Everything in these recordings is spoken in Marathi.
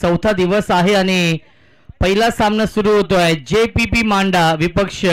चौथा दिवस आहे आणि पहिला सामना सुरू होतोय. JPP मांडा विपक्ष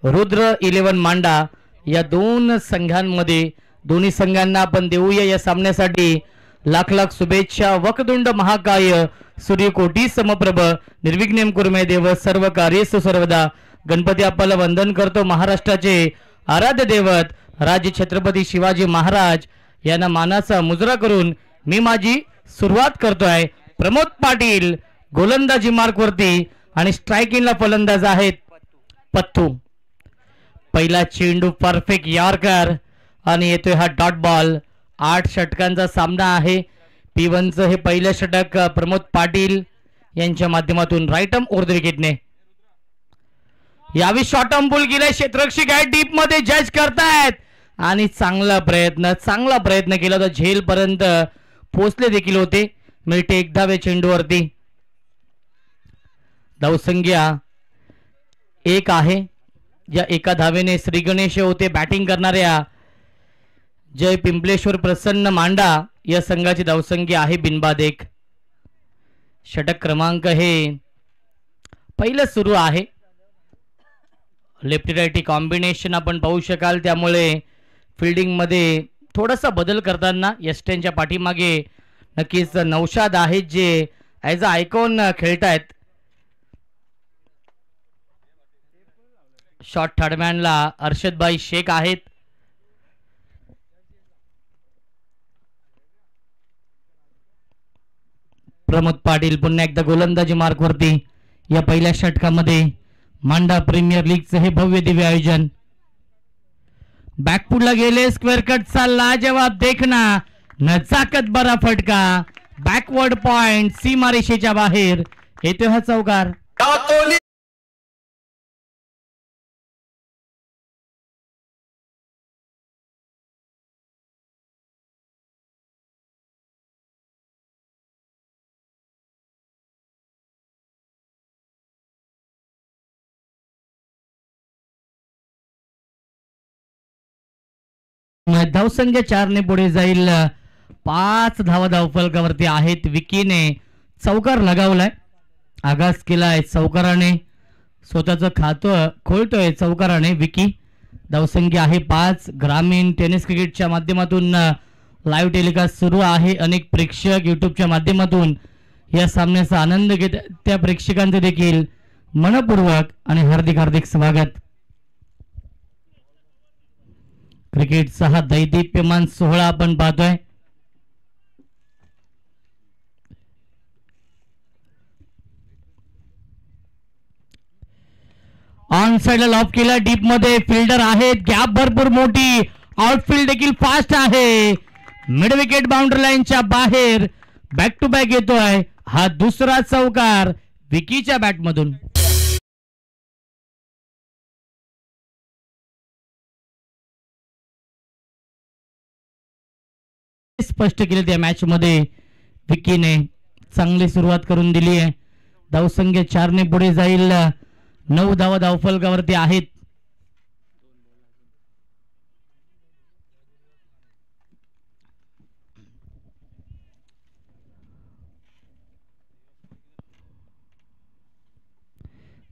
रुद्र 11 मांडा या दोन संघांमध्ये. दोन्ही संघांना आपण देऊया या सामन्यासाठी लाख लाख शुभेच्छा. वक्रतुंड महाकाय सूर्यकोटी समप्रभ निर्विघ्नं कुर्मे देव सर्व कार्येषु सर्वदा. गणपती आपल्याला वंदन करतो. महाराष्ट्राचे आराध्य दैवत राजे छत्रपती शिवाजी महाराज यांना मानाचा मुजरा करून मी माझी सुरुवात करतोय. प्रमोद पाटील गोलंदाजी मार्कवरती आणि स्ट्रायकिंगला फलंदाज आहेत पत्तू. पहिला चेंडू परफेक्ट यॉर्कर आणि येतोय हा डॉट बॉल. 8 षटकांचा सामना आहे. P1चं हे पहिलं षटक प्रमोद पाटील यांच्या माध्यमातून राईट आर्म ओव्हर द विकेटने. यावेळी शॉर्ट आर्म पुल केलाय. क्षेत्ररक्षक आहे डीप मध्ये जज करतायत आणि चांगला प्रयत्न केला होता. झेल पर्यंत पोहोचले देखील होते. मिळते 1 धाव चेंडूवरती. धावसंख्या 1 आहे. या एका धावेने श्री गणेश होते बॅटिंग करणाऱ्या जय पिंपलेश्वर प्रसन्न मांडा या संघाची धावसंख्या आहे बिनबाद 1. षटक क्रमांक हे पहिलं सुरू आहे. लेफ्टी राईटी कॉम्बिनेशन आपण पाहू शकाल. त्यामुळे फिल्डिंग मध्ये थोडासा बदल करताना यस्टेनच्या पाठीमागे नक्कीच नौशाद आहेत जे ॲज अ आयकॉन खेळतायत. शॉट थर्डमॅनला अर्षदभाई शेख आहेत. प्रमोद पाटील पुन्हा एकदा गोलंदाजी मार्कवरती. या पहिल्या षटकामध्ये मांडा प्रीमियर लीगचे हे भव्य दिव्य आयोजन. बॅकफुटला गेले. स्क्वेअर कटचा लाजवाब देखना. नजाकत बरा फटका. बॅकवर्ड पॉइंट सीमारेषेच्या बाहेर येतोय हा चौकार. धावसंख्या 4 ने पुढे जाईल. 5 धावा धावफलकावरती आहेत. विकीने चौकार लगावलाय. आगास केलाय चौकाराने. स्वतःचं खातं खोलतोय चौकाराने विकी. धावसंख्या आहे 5. ग्रामीण टेनिस क्रिकेटच्या माध्यमातून लाईव्ह टेलिकास्ट सुरू आहे. अनेक प्रेक्षक युट्यूबच्या माध्यमातून या सामन्याचा आनंद घेत. त्या प्रेक्षकांचे देखील मनपूर्वक आणि हार्दिक स्वागत. क्रिकेटचा हा दैदिप्यमान सोहळा आपण पाहतोय. ऑन साइडला लॉफ केला. डीप मध्ये फिल्डर आहेत. गॅप भरपूर मोठी. आउटफील्ड देखील फास्ट आहे. मिड विकेट बाउंड्री लाईनच्या बाहेर बॅक टू बॅक येतोय हा दुसरा चौकार विकीच्या बॅटमधून. स्पष्ट केले त्या मॅच मध्ये विकीने चांगली सुरुवात करून दिली आहे. धावसंख्या 4 ने पुढे जाईल. 9 धावा धावफलकावरती आहेत.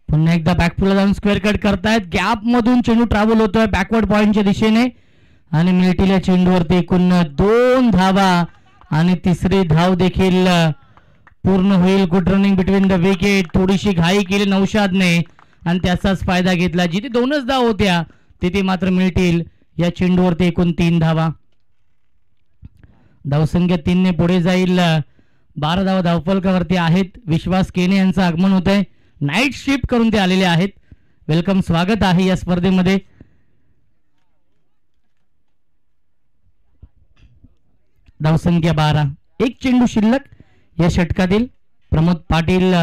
पुन्हा एकदा बॅकफुटला जाऊन स्क्वेअर कट करतायत. गॅप मधून चेंडू ट्रॅव्हल होतोय बॅकवर्ड पॉइंटच्या दिशेने आणि मिळतील्या चेंडूवरती एकूण 2 धावा आणि तिसरी धाव देखील पूर्ण होईल. Good running between the wicket. थोडीशी घाई केली नौशादने आणि त्याचाच फायदा घेतला. जिथे 2च धाव होत्या तिथे मात्र मिळतील या चेंडूवरती एकूण 3 धावा. धावसंख्या 3 ने पुढे जाईल. 12 धावा धावफलकावरती आहेत. विश्वास केने यांचं आगमन होत आहे. नाईट शिफ्ट करून ते आलेले आहेत. वेलकम स्वागत आहे या स्पर्धेमध्ये. धावसंख्या 12. 1 चेंडू शिल्लक या षटकातील. प्रमोद पाटील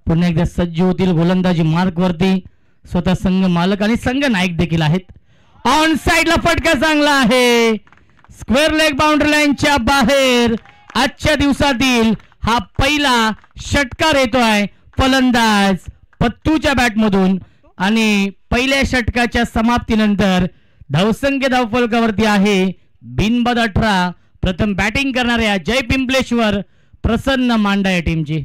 पुन्हा एकदा सज्ज होतील गोलंदाजी मार्कवरती. स्वतः संघ मालक आणि संघ नायक देखील आहेत. ऑन साइडला फटका चांगला आहे. स्क्वेअर लेग बाउंड्री लाईनच्या बाहेर आजच्या दिवसातील हा पहिला षटकार येतोय फलंदाज पत्तूच्या बॅटमधून आणि पहिल्या षटकाच्या समाप्तीनंतर धावसंख्या धावफलकावरती आहे बिनबाद 18. प्रथम बॅटिंग करणाऱ्या जय पिंपलेश्वर प्रसन्न मांडा या टीमची.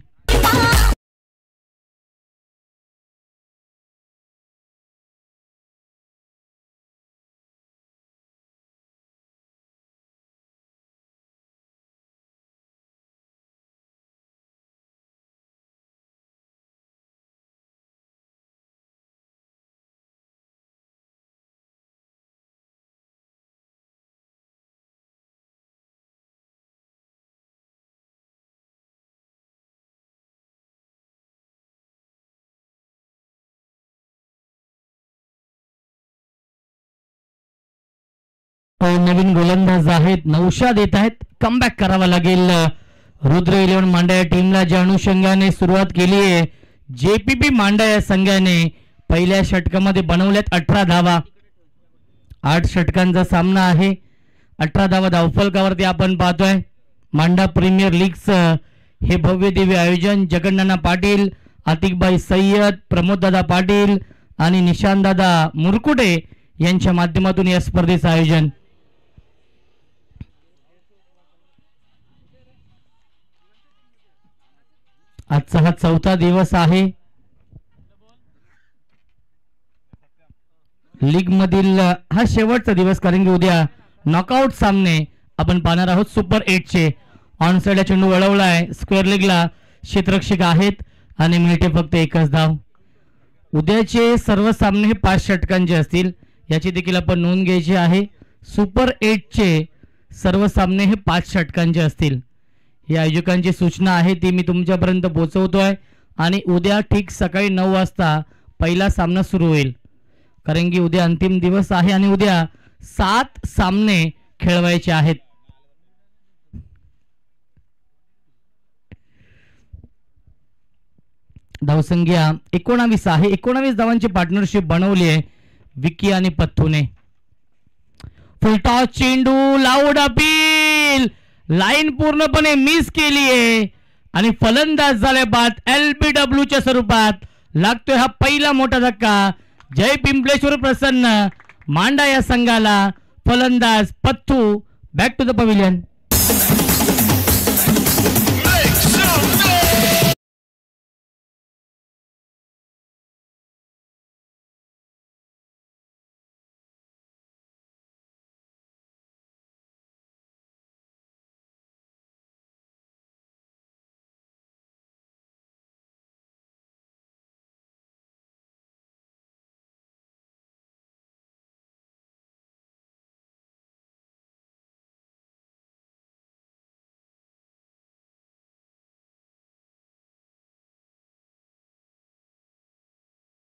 नवीन गोलंदाज आहेत नौशाद येत आहेत. कमबॅक करावा लागेल रुद्र 11 मांडा या टीमला, ज्या अनुषंगाने सुरुवात केली आहे जेपीपी मांडा या संघाने. पहिल्या षटकामध्ये बनवल्यात 18 धावा. 8 षटकांचा सामना आहे. 18 धावा धावफलकावरती आपण पाहतोय. मांडा प्रीमियर लीगचं हे भव्य दिव्य आयोजन जगन्नाना पाटील, आतिकबाई सय्यद, प्रमोददादा पाटील आणि निशांतदादा मुरकुटे यांच्या माध्यमातून या स्पर्धेचं आयोजन. आजचा हा 4था दिवस आहे लीग मधील. हा शेवटचा दिवस, कारण की उद्या नॉकआउट सामने आपण पाहणार आहोत सुपर 8 चे. ऑन साइडला चेंडू वळवलाय. स्क्वेअर लेगला क्षेत्ररक्षक आहेत आणि मिळते फक्त एकच धाव. उद्याचे सर्व सामने हे 5 षटकांचे असतील, याची देखील आपण नोंद घ्यायची आहे. सुपर 8 चे सर्व सामने हे 5 षटकांचे असतील. या आयोजकांची सूचना आहे ती मी तुमच्यापर्यंत पोहोचवतोय. आणि उद्या ठीक सकाळी 9 वाजता पहिला सामना सुरू होईल, कारण की उद्या अंतिम दिवस आहे आणि उद्या 7 सामने खेळवायचे आहेत. धावसंख्या 19 आहे. 19 धावांची पार्टनरशिप बनवली आहे विकी आणि पत्तूने. फुलटॉस चेंडू, लाऊड अपील, लाईन पूर्णपणे मिस केली आहे आणि फलंदाज झाले बाद. LBW च्या स्वरूपात लागतोय हा पहिला मोठा धक्का. जय पिंपलेश्वर प्रसन्न मांडा या संघाला. फलंदाज Pattu back to the pavilion.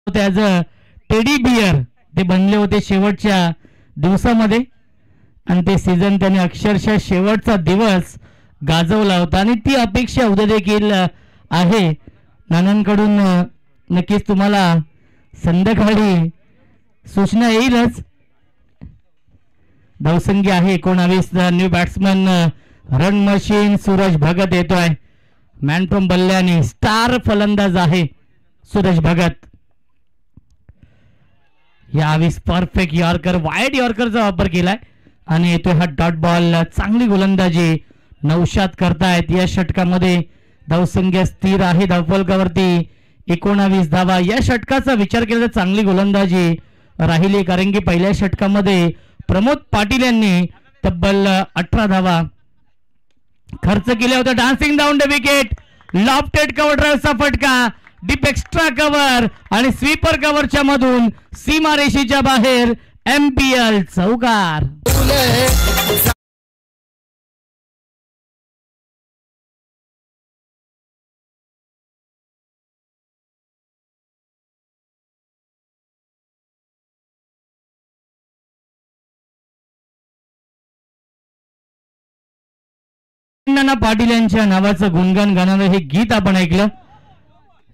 As a teddy bear ते बनले होते शेवटच्या दिवसामध्ये आणि ते सीझन त्याने अक्षरशः शेवटचा दिवस गाजवला होता आणि ती अपेक्षा उद्या देखील आहे नानांकडून. नक्कीच तुम्हाला संध्याकाळी सूचना येईलच. धावसंख्या आहे 19. New batsman run machine Suraj Bhagat येतोय. मॅन फ्रॉम बल्ल्याने स्टार फलंदाज आहे सूरज भगत. यावेळेस परफेक्ट यॉर्कर, वाईड यॉर्करचा वापर केलाय आणि येतोय हा डॉट बॉल. चांगली गोलंदाजी नौशाद करतायत. या षटकामध्ये धावसंख्या स्थिर आहे धावफलकावरती 19 धावा. या षटकाचा विचार केला तर चांगली गोलंदाजी राहिली, कारण की पहिल्या षटकामध्ये प्रमोद पाटील यांनी तब्बल 18 धावा खर्च केल्या होत्या. Dancing down the wicket, lofted cover ड्राईव्हचा फटका, डीप एक्स्ट्रा कव्हर आणि स्वीपर कव्हरच्या मधून सीमारेषेच्या बाहेर MPL चौकार. नाना पाटील यांच्या नावाचं गुणगान गाणारं हे गीत आपण ऐकलं.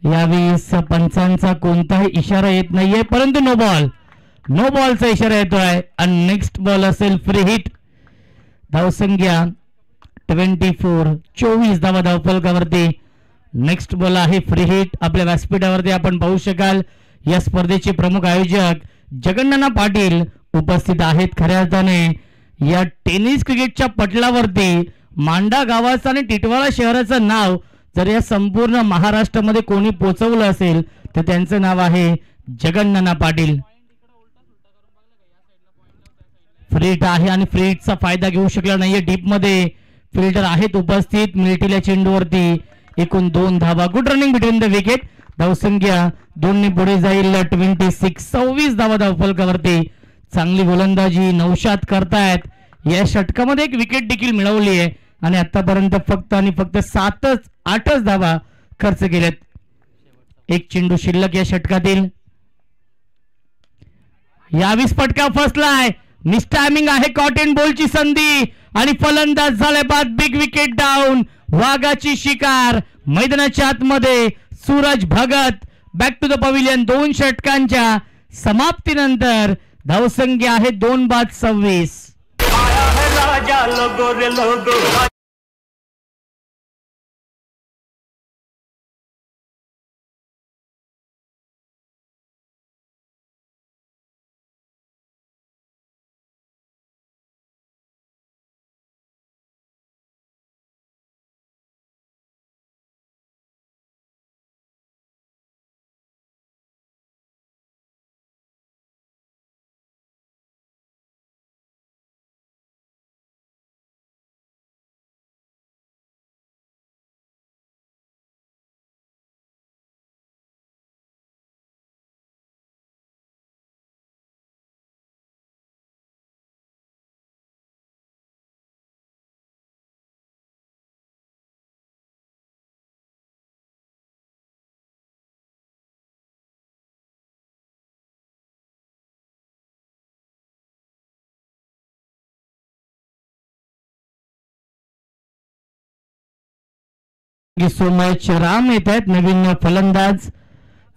यावेळेस पंचांचा कोणताही इशारा येत नाहीये, परंतु नो बॉलचा इशारा येतोय आणि नेक्स्ट बॉल असेल फ्री हिट. धावसंख्या 24 धावा धावफलकावरती. नेक्स्ट बॉल आहे फ्री हिट. आपल्या व्यासपीठावरती आपण पाहू शकाल या स्पर्धेचे प्रमुख आयोजक जगन्नाना पाटील उपस्थित आहेत. खऱ्या अर्थाने या टेनिस क्रिकेटच्या पटलावरती मांडा गावाचं आणि टिटवाळा शहराचं नाव जर या संपूर्ण महाराष्ट्रामध्ये कोणी पोचवलं असेल तर त्यांचं नाव आहे जगन्नाना पाटील. फ्रीट आहे आणि फ्रीटचा फायदा घेऊ शकला नाहीये. डीप मध्ये फिल्डर आहेत उपस्थित. मिळतील चेंडूवरती एकूण 2 धावा. Good running between the wicket. धावसंख्या 2 पुढे जाईल. 26 धावा धावफलकावरती. चांगली गोलंदाजी नौशाद करतायत. या षटकामध्ये एक विकेट देखील मिळवली आहे आणि आतापर्यंत फक्त 8च धावा खर्च केल्यात. एक चेंडू शिल्लक या षटकातील. यावीस फटका फसलाय. मिसटायमिंग आहे. कॉटन बॉलची संधी आणि फलंदाज झाले बाद. Big wicket down. वाघाची शिकार मैदानाच्या आतमध्ये. Suraj Bhagat back to the pavilion. 2 षटकांच्या समाप्तीनंतर धावसंख्या आहे 2/26. सो मच राम येत आहेत नवीन फलंदाज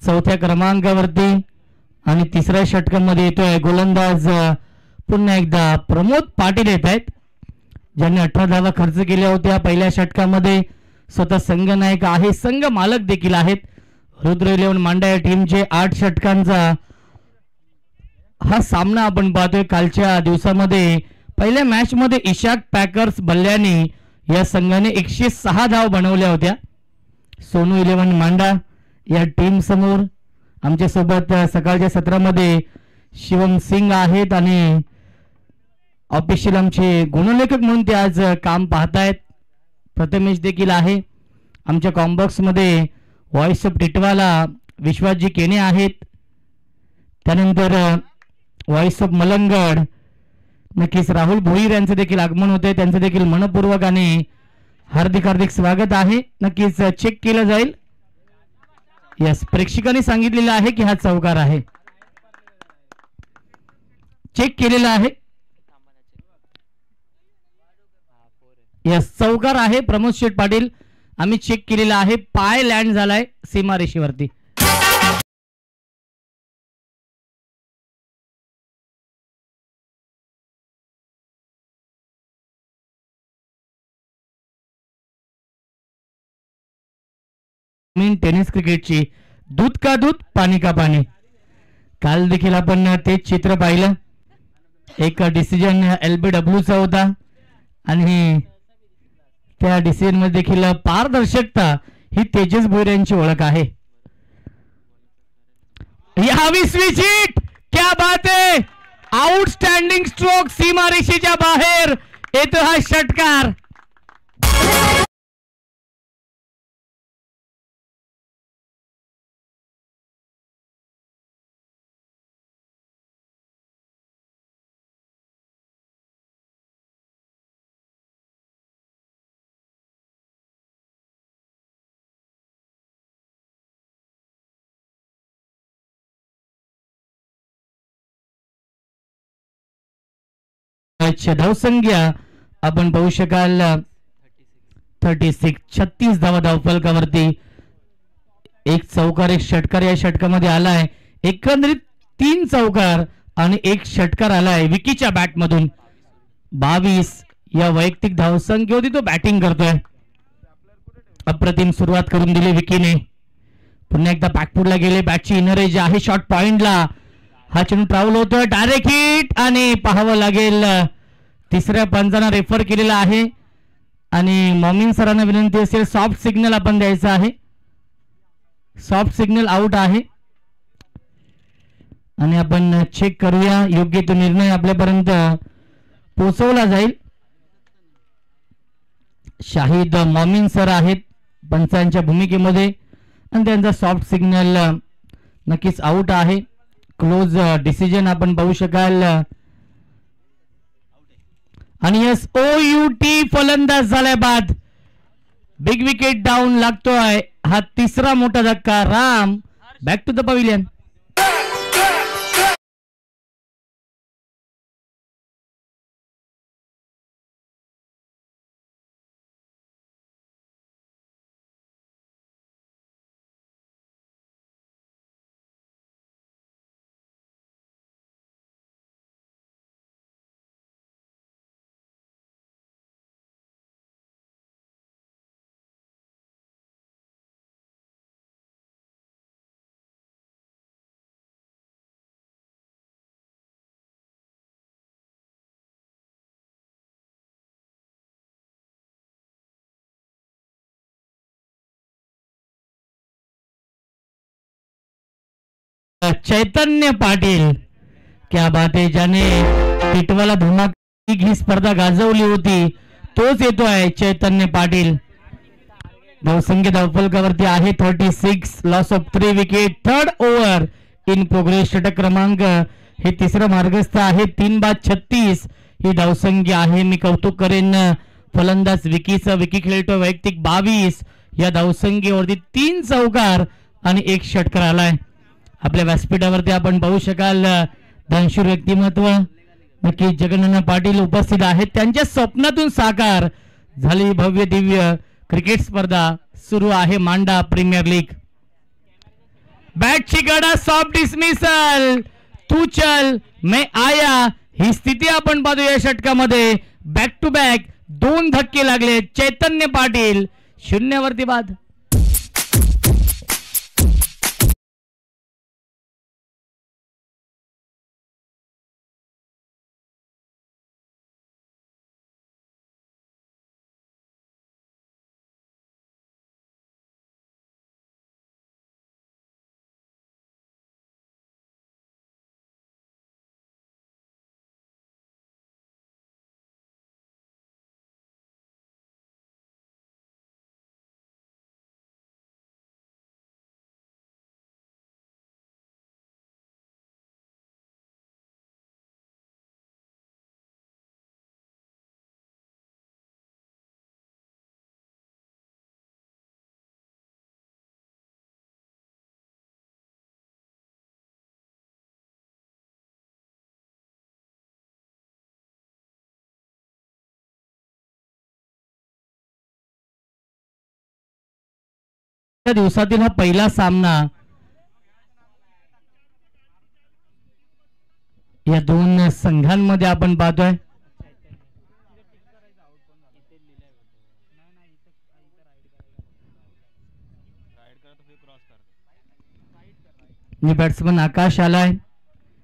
4थ्या क्रमांकावरती आणि 3ऱ्या षटकामध्ये येतोय गोलंदाज पुन्हा एकदा प्रमोद पाटील येत आहेत ज्यांनी 18 धावा खर्च केल्या होत्या पहिल्या षटकामध्ये. स्वतः संघनायक आहे. संघ मालक देखील आहेत. रुद्र 11 मांडा या टीमचे 8 षटकांचा हा सामना आपण पाहतोय. कालच्या दिवसामध्ये पहिल्या मॅच मध्ये इशाक पॅकर्स बल्ल्याने या संघाने 106 धाव बनवल्या होत्या. सोनू 11 मांडा या टीम समोर आमच्या सोबत सकाळच्या सत्रामध्ये शिवम सिंग आहेत आणि ऑफिशियल आमचे गुणलेखक म्हणून ते आज काम पाहतायत. प्रथमेश देखील आहे. आमच्या कॉम्बॉक्स मध्ये व्हॉइस ऑफ टिटवाला विश्वासजी केणे आहेत. त्यानंतर व्हॉइस ऑफ मलंगड नक्कीच राहुल भोईर यांचं देखील आगमन होते. त्यांचं देखील मनपूर्वक आणि हार्दिक हार्दिक स्वागत आहे. नक्कीच चेक केलं जाईल. यस, प्रेक्षकांनी सांगितलेलं आहे की हा चौकार आहे. चेक केलेला आहे. यस, चौकार आहे. प्रमोद शेठ पाटील आम्ही चेक केलेला आहे. पाय लँड झालाय सीमारेषेवरती. टेनिस क्रिकेटची दूध का दूध पाणी का पाणी. काल देखील आपण तेच चित्र पाहिलं. एक डिसिजन LBWचा होता आणि त्या डिसिजन मध्ये देखील पारदर्शकता ही तेजस भोईर यांची ओळख आहे. 20वी हिट, क्या बात है. Outstanding stroke. सीमारेषेच्या बाहेर येतो हा षटकार. धावसंख्या आपण पाहू शकाल 36 धावा धावफलकावरती. एक चौकार एक षटकार या षटकामध्ये आलाय. एकंदरीत 3 चौकार आणि 1 षटकार आलाय विकीच्या बॅट मधून. 22 या वैयक्तिक धावसंख्या होती. तो बॅटिंग करतोय. अप्रतिम सुरुवात करून दिली विकीने. पुन्हा एकदा बॅकफुटला गेले. बॅटची इनर एज आहे. शॉर्ट पॉइंटला हा चेंडू ट्रॅव्हल होतोय. डायरेक्ट हिट आणि पाहावं लागेल 3ऱ्या पंचांना रेफर केलेला आहे. आणि मॉमिन सरांना विनंती असेल सॉफ्ट सिग्नल आपण द्यायचा आहे. सॉफ्ट सिग्नल आउट आहे आणि आपण चेक करूया योग्य तो निर्णय आपल्यापर्यंत पोहोचवला जाईल. शाहिद मॉमिन सर आहेत पंचांच्या भूमिकेमध्ये आणि त्यांचा सॉफ्ट सिग्नल नक्कीच आउट आहे. क्लोज डिसिजन आपण पाहू शकाल आणि यस OUT फलंदाज झाल्या बाद बिग विकेट डाऊन लागतोय. हा तिसरा मोठा धक्का. Ram back to the pavilion. Chaitanya Patil क्या बात आहे. ज्याने टिटवाला धमाका ही स्पर्धा गाजवली होती तोच येतो आहे चैतन्य पाटील. धावसंख्या धावफलकावरती आहे 36. Loss of 3 wicket. Third over in progress. षटक क्रमांक हे तिसरं मार्गस्थ आहे. 3 बाद 36 ही धावसंख्या आहे. मी कौतुक करेन फलंदाज विकीचं. विकी खेळतो वैयक्तिक 22. या धावसंख्येवरती 3 चौकार आणि 1 षटकार आलाय. आपल्या व्यासपीठावरती आपण पाहू शकाल दानशूर व्यक्तिमत्व नक्की जगन्नाथ पाटील उपस्थित आहेत. त्यांच्या स्वप्नातून साकार झाली भव्य दिव्य क्रिकेट स्पर्धा सुरू आहे मांडा प्रीमियर लीग. बॅटची गडा सॉफ्ट डिसमिसल. तू चल मैं आया ही स्थिती आपण पाहतो या षटकामध्ये. बॅक टू बॅक 2 धक्के लागले. चैतन्य पाटील 0 वरती बाद. दिवसातील हा पहिला सामना या 2 संघांमध्ये आपण पाहतोय. बॅट्समन आकाश आलाय.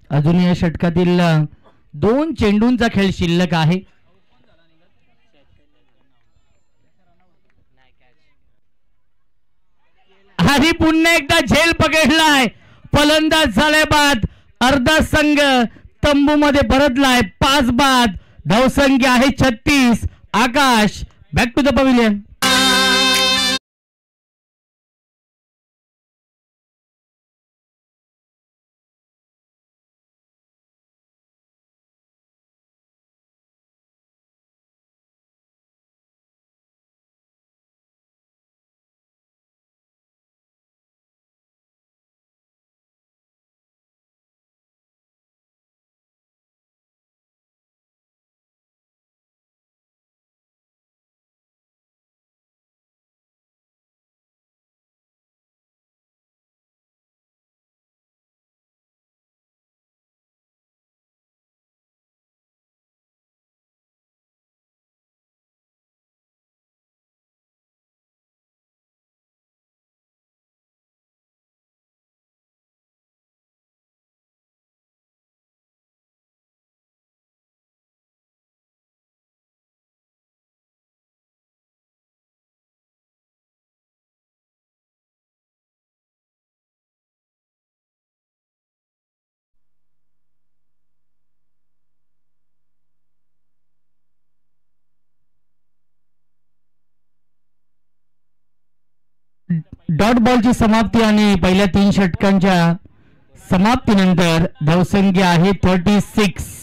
अजून या षटकातील 2 चेंडूंचा खेळ शिल्लक आहे. आणि पुन्हा एकदा झेल पकडलाय. फलंदाज झालाय बाद. अर्धा संघ तंबू मध्ये परतलाय. 5 बाद. धावसंख्या आहे 36. Akash back to the pavilion. Dot बॉलची समाप्ती आणि पहिल्या 3 षटकांच्या समाप्तीनंतर धावसंख्या आहे 36.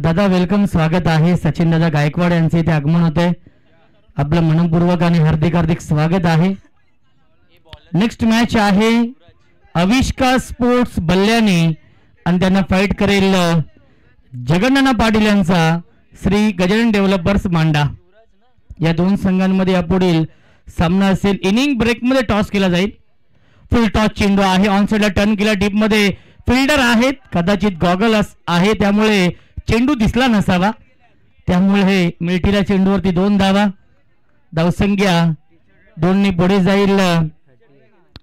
दादा वेलकम, स्वागत आहे. सचिन दादा गायकवाड यांचे इथे आगमन होते. आपलं मनपूर्वक आणि हार्दिक हार्दिक स्वागत आहे. नेक्स्ट मॅच आहे अविष्का स्पोर्ट्स बल्ल्यानी आणि त्यांना फाईट करेल जगन्नाथ पाटील यांचा श्री गजानन डेव्हलपर्स मांडा. या 2 संघांमध्ये यापुढील सामना असेल. इनिंग ब्रेक मध्ये टॉस केला जाईल. फुल टॉस चेंडू आहे. ऑन साइडला टर्न केला. डीप मध्ये फिल्डर आहेत. कदाचित गॉगल आहे त्यामुळे चेंडू दिसला नसावा. त्यामुळे मिळतीला चेंडूवरती 2 धावा. धावसंख्या 2 पुढे जाईल.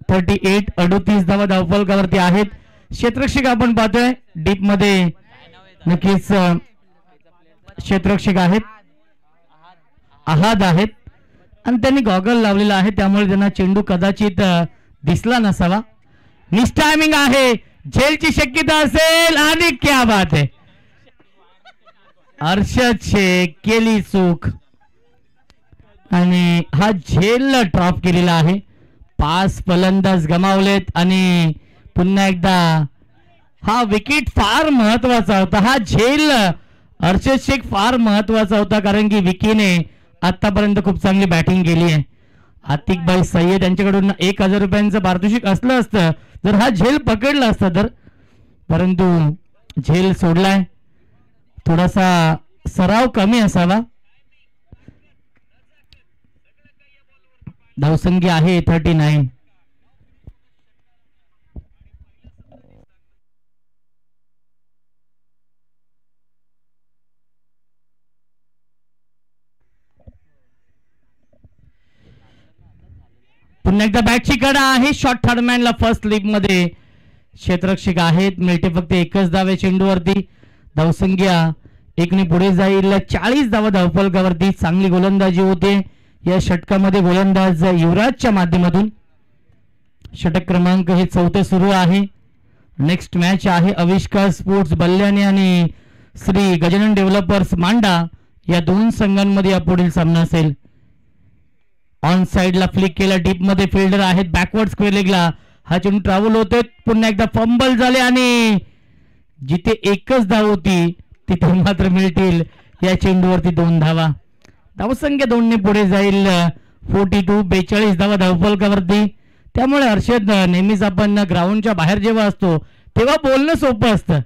38. 38 धावा धावफलकावरती आहेत. क्षेत्ररक्षक आपण पाहतोय डीप मध्ये नक्कीच क्षेत्ररक्षक आहेत. आहाद आहेत आणि त्यांनी गॉगल लावलेला आहे त्यामुळे त्यांना चेंडू कदाचित दिसला नसावा. मिसटायमिंग आहे. झेलची शक्यता असेल आणि क्या बात आहे. अर्षद शेख केली चूक आणि हा झेल ड्रॉप केलेला आहे. 5 फलंदाज गमावलेत आणि पुन्हा एकदा हा विकेट फार महत्वाचा होता. हा झेल अर्षद शेख फार महत्वाचा होता कारण की विकीने आतापर्यंत खूप चांगली बॅटिंग केली आहे. आतिकभाई सय्यद यांच्याकडून 1000 रुपयांचं पारितोषिक असलं असतं जर हा झेल पकडला असता तर, परंतु झेल सोडलाय. थोडासा सराव कमी असावा. धावसंख्या आहे 39. पुन्हा एकदा बॅटची कडा आहे. शॉर्ट थर्डमॅनला फर्स्ट स्लिप मध्ये क्षेत्ररक्षक आहेत. मिळते फक्त 1च धावे चेंडूवरती. धावसंख्या 1 पुढे जाईल. 40 धावा धावफलकावरती. चांगली गोलंदाजी होते या षटकामध्ये गोलंदाज युवराजच्या माध्यमातून. षटक क्रमांक हे 4थे सुरू आहे. नेक्स्ट मॅच आहे अविष्का स्पोर्ट्स बल्ल्याने आणि श्री गजानन डेव्हलपर्स मांडा या 2 संघांमध्ये यापुढील सामना असेल. ऑन साइडला फ्लिक केला. डीप मध्ये फिल्डर आहेत. बॅकवर्ड स्क्वेअर लेगला हा चेंडू ट्रॅव्हल होतोय. पुन्हा एकदा फंबल झाले आणि जिथे 1च धाव होती तिथे मात्र मिळतील या चेंडूवरती 2 धावा. धावसंख्या 2 पुढे जाईल. 42. 42 धावा धावफलकावरती. त्यामुळे हर्षद नेहमीच आपण ग्राउंडच्या बाहेर जेव्हा असतो तेव्हा बोलणं सोपं असतं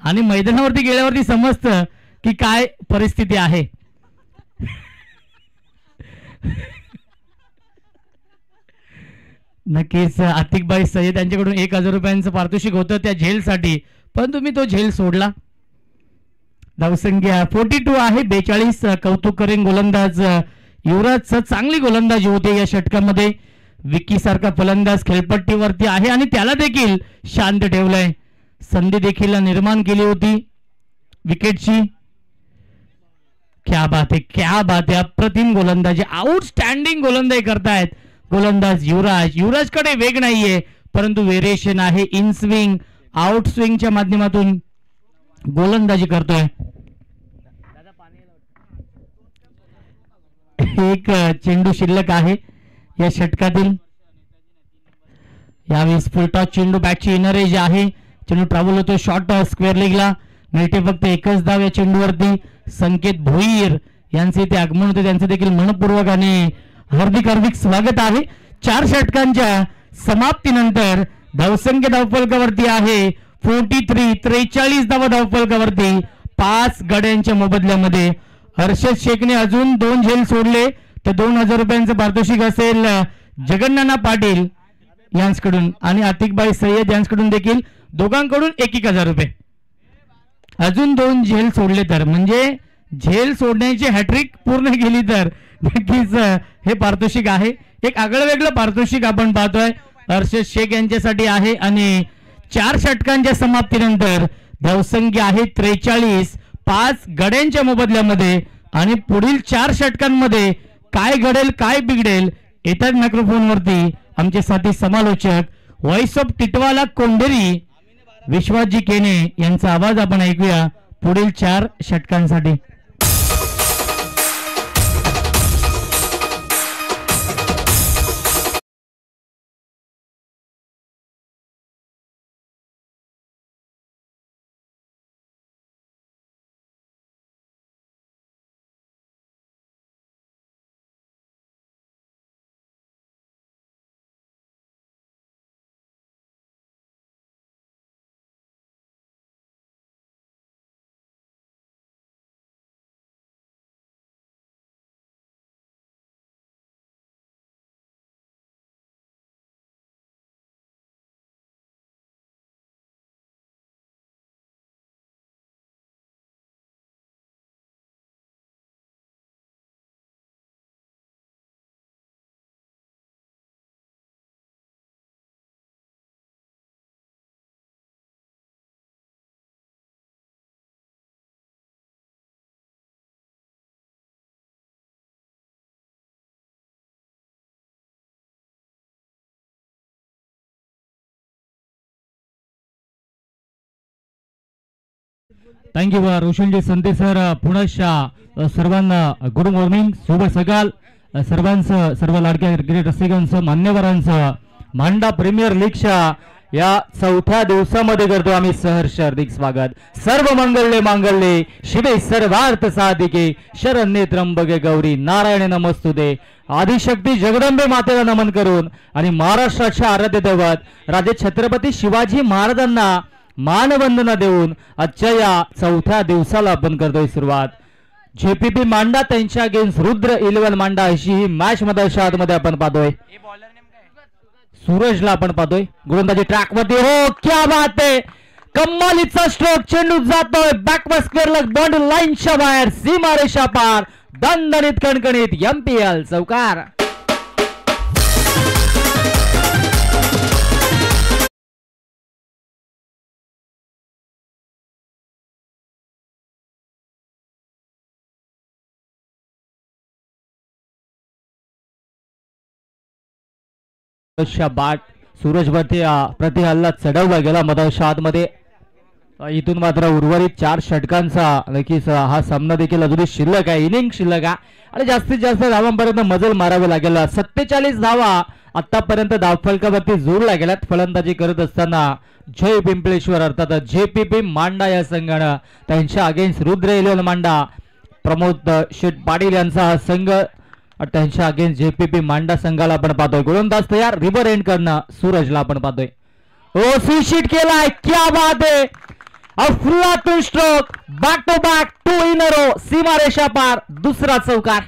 आणि मैदानावरती गेल्यावरती समजतं की काय परिस्थिती आहे. नक्कीच आतिकभाई सय्यद यांच्याकडून 1000 रुपयांचं पारितोषिक होतं त्या झेलसाठी, पण तुम्ही तो झेल सोडला. धावसंख्या 42 आहे. 42. कौतुक करेन गोलंदाज युवराजचं. चांगली गोलंदाजी होते या षटकामध्ये. विकी सारखा फलंदाज खेळपट्टीवरती आहे आणि त्याला देखील शांत ठेवलंय. संधी देखील निर्माण केली होती विकेटची. क्या बात है, क्या बात है. अप्रतिम गोलंदाजी, आउटस्टँडिंग गोलंदाजी करतायत गोलंदाज युवराज. युवराजकडे वेग नाहीये परंतु व्हेरिएशन आहे. इन स्विंग आउट स्विंगच्या माध्यमातून गोलंदाजी करतोय. एक चेंडू शिल्लक आहे या षटकातील. यावेळेस फुल टॉस चेंडू. बॅटची इनर एज आहे. चेंडू ट्रॅव्हल होतो शॉर्ट स्क्वेअर लेगला. मिळते फक्त 1च धाव या चेंडूवरती. संकेत भोईर यांचे ते आगमन होते. त्यांचे देखील मनपूर्वक आणि हार्दिक हार्दिक स्वागत आहे. 4 षटकांच्या समाप्तीनंतर धावसंख्या धावफलकावरती आहे 43. 43 धावा धावफलकावरती. 5 गड्यांच्या मोबदल्यामध्ये हर्षद शेखने अजून 2 झेल सोडले तर 2000 रुपयांचं पारितोषिक असेल. जगन्नाना पाटील यांच्याकडून आणि आतिकबाई सय्यद यांच्याकडून देखील दोघांकडून 1,000 रुपये. अजून 2 झेल सोडले तर म्हणजे झेल सोडण्याची हॅट्रिक पूर्ण केली तर नक्कीच हे पारितोषिक आहे. एक आगळं वेगळं पारितोषिक आपण पाहतोय अर्षद शेख यांच्यासाठी आहे आणि 4 षटकांच्या समाप्तीनंतर धावसंख्या आहे 43. 5 गड्यांच्या मोबदल्यामध्ये आणि पुढील 4 षटकांमध्ये काय घडेल काय बिघडेल येतात मायक्रोफोनवरती आमचे साथी समालोचक व्हॉइस ऑफ टिटवाला कोंढेरी विश्वासजी केने यांचा आवाज आपण ऐकूया पुढील 4 षटकांसाठी. Thank you Roshanji संते sir. पुन्हा सर्वांना गुड मॉर्निंग, शुभ सकाळ. सर्वांचं सर्व लाडक्या क्रिकेट रसिकांचं मान्यवरांचं मांडा प्रीमियर लीगच्या या 4थ्या दिवसामध्ये करतो आम्ही सहर्ष हार्दिक स्वागत. सर्व मंगल्ये मांगल्ये शिवे सर्वार्थ साधिके शरण्ये त्र्यंबके गौरी नारायण नमस्तुते. आदिशक्ती जगदंबे मातेला नमन करून आणि महाराष्ट्राच्या आराध्य दैवत राजे छत्रपती शिवाजी महाराजांना मानवंदना देऊन आजच्या या 4थ्या दिवसाला आपण करतोय सुरुवात. जेपीपी मांडा त्यांच्या अगेन्स्ट रुद्र 11 मांडा अशी ही मॅच मध्ये आतमध्ये आपण पाहतोय. सूरजला आपण पाहतोय गोलंदाजी ट्रॅक मध्ये. हो क्या बात आहे, कम्मालीचा स्ट्रोक, चेंडू जातोय बॅकवर्ड स्क्वेअरला बॉन्ड लाईनच्या बाहेर, सीमारेषा पार, दणदणीत कणकणीत एमपीएल चौकार. बाट सूरजवरती प्रति हल्ला चढवला गेला मधाच्या आतमध्ये. इथून मात्र उर्वरित 4 षटकांचा नक्कीच हा सामना देखील अजूनही शिल्लक आहे, इनिंग शिल्लक आहे आणि जास्तीत जास्त धावांपर्यंत मजल मारावे लागेल. 47 धावा आतापर्यंत धावफलकावरती जोडल्या गेल्यात. फलंदाजी करत असताना जय पिंपळेश्वर अर्थात जेपीपी मांडा या संघानं त्यांच्या अगेन्स्ट रुद्र 11 मांडा प्रमोद शेठ पाटील यांचा हा संघ त्यांच्या अगेन्स्ट जेपीपी मांडा संघाला आपण पाहतोय. गोलंदाज तयार, रिव्हर एंड करणं सूरजला आपण पाहतोय. ओ स्वीशीट केलाय, क्या बात आहे, अफलातून stroke, back to back 2 in a row, सीमारेषा पार, दुसरा चौकार.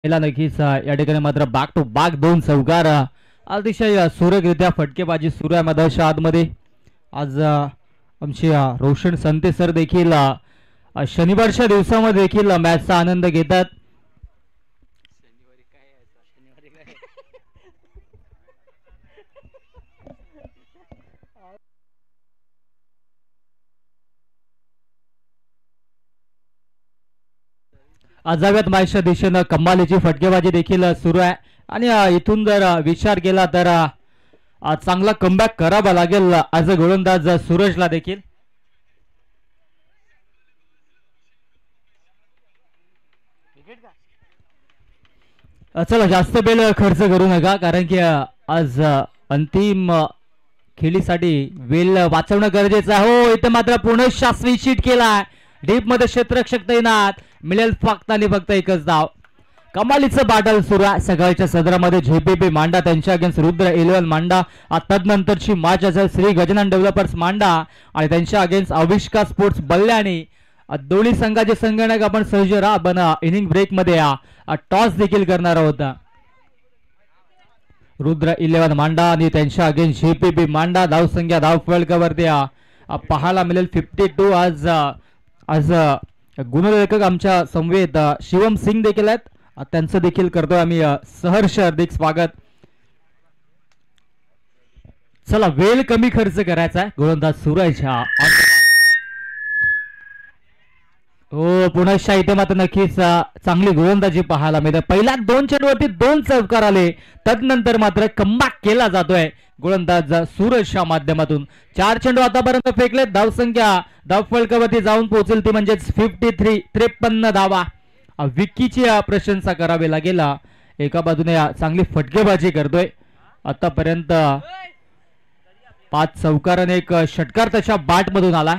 नक्कीच या ठिकाणी मात्र बॅक टू बॅक 2 चौकार, अतिशय सुरेखरित्या फटकेबाजी सुरू आहे मधाच्या आतमध्ये. आज आमचे रोशन संते सर देखील शनिवारच्या दिवसामध्ये देखील मॅचचा आनंद घेतात. अजाव्यात मॅचच्या दिशेनं कमालीची फटकेबाजी देखील सुरू आहे आणि इथून जर विचार केला तर चांगला कमबॅक करावा लागेल आज गोलंदाज सूरजला देखील. चला जास्त वेळ खर्च करू नका कारण की आज अंतिम खेळीसाठी वेळ वाचवणं गरजेचं आहे. हो इथे मात्र पुनश्च स्वीट केला डीप मध्ये क्षेत्ररक्षक तैनात मिळेल फक्त आणि फक्त एकच धाव. कमालीचं बॅटल सुरू आहे सकाळच्या सदरामध्ये जेपीपी मांडा त्यांच्या अगेन्स्ट रुद्र 11 मांडा. तदनंतरची मॅच असेल श्री गजानन डेव्हलपर्स मांडा आणि त्यांच्या अगेन्स्ट अविष्का स्पोर्ट्स बल्ल्याणी. दोन्ही संघाचे संगणक आपण सहज राहा पण इनिंग ब्रेक मध्ये टॉस देखील करणार होता. रुद्र 11 मांडा आणि त्यांच्या अगेन्स्ट जेपीपी मांडा. धावसंख्या धाव फलकावरती पाहायला मिळेल 52. आज गुणलेखक आमच्या समवेत शिवम सिंग देखील आहेत त्यांचं देखील करतोय आम्ही सहर्ष हार्दिक स्वागत. चला वेळ कमी खर्च करायचा आहे गोलंदाज सूरज हा. हो पुनश्च इथे मात्र नक्कीच चांगली गोलंदाजी पाहायला मिळते. पहिल्या 2 चेंडूवरती 2 चौकार आले तदनंतर मात्र कमबॅक केला जातोय गोलंदाज सूरजच्या माध्यमातून. 4 चेंडू आतापर्यंत फेकले. धावसंख्या धाव फलकावरती जाऊन पोहोचेल ती म्हणजेच 53 धावा. विकीची प्रशंसा करावी लागेल. एका बाजूने चांगली फटकेबाजी करतोय आतापर्यंत 5 चौकार आणि 1 षटकार त्याच्या बॅट मधून आलाय.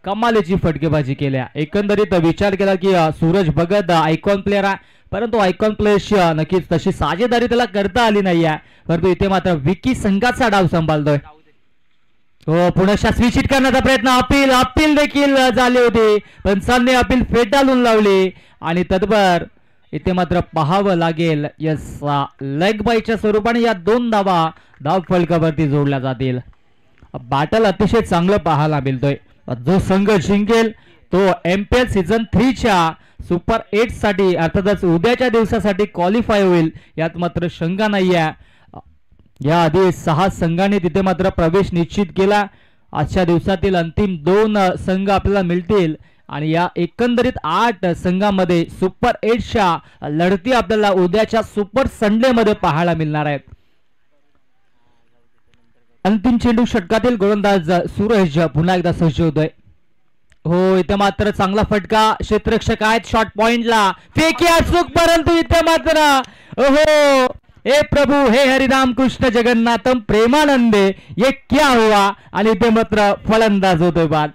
कमालीची फटकेबाजी केल्या. एकंदरीत विचार केला की सूरज भगत आयकॉन प्लेअर आहे परंतु आयकॉन प्लेयर्सची नक्कीच तशी साजेदारी त्याला करता आली नाही आहे. परंतु इथे मात्र विकी संघाचा डाव सांभाळतोय. हो पुनश्च स्वीचिट करण्याचा प्रयत्न अपील देखील झाली होती पंचांनी अपील फेटाळून लावली आणि तदबर इथे मात्र पाहावं लागेल यस लेग बाईच्या स्वरूपाने या 2 धावा धाव फलकावरती जोडल्या जातील. बॅटल अतिशय चांगलं पाहायला मिळतोय. जो संघ जिंकेल तो MPL सीझन 3 च्या सुपर 8 साठी अर्थातच उद्याच्या दिवसासाठी क्वालिफाय होईल यात मात्र शंका नाही आहे. या आधी 6 संघांनी तिथे मात्र प्रवेश निश्चित केला. आजच्या दिवसातील अंतिम 2 संघ आपल्याला मिळतील आणि या एकंदरीत 8 संघांमध्ये सुपर 8 च्या लढती आपल्याला उद्याच्या सुपर संडे मध्ये पाहायला मिळणार आहेत. अंतिम चेंडू षटकातील गोलंदाज सूरज पुन्हा एकदा सज्ज होतोय. हो इथे मात्र चांगला फटका क्षेत्ररक्षक आहेत शॉर्ट पॉइंटला फेकी अचूक परंतु इथे मात्र हो हे प्रभू हे हरिराम कृष्ण जगन्नाथम प्रेमानंदे ये क्या हुआ आणि इथे मात्र फलंदाज होतोय बाद.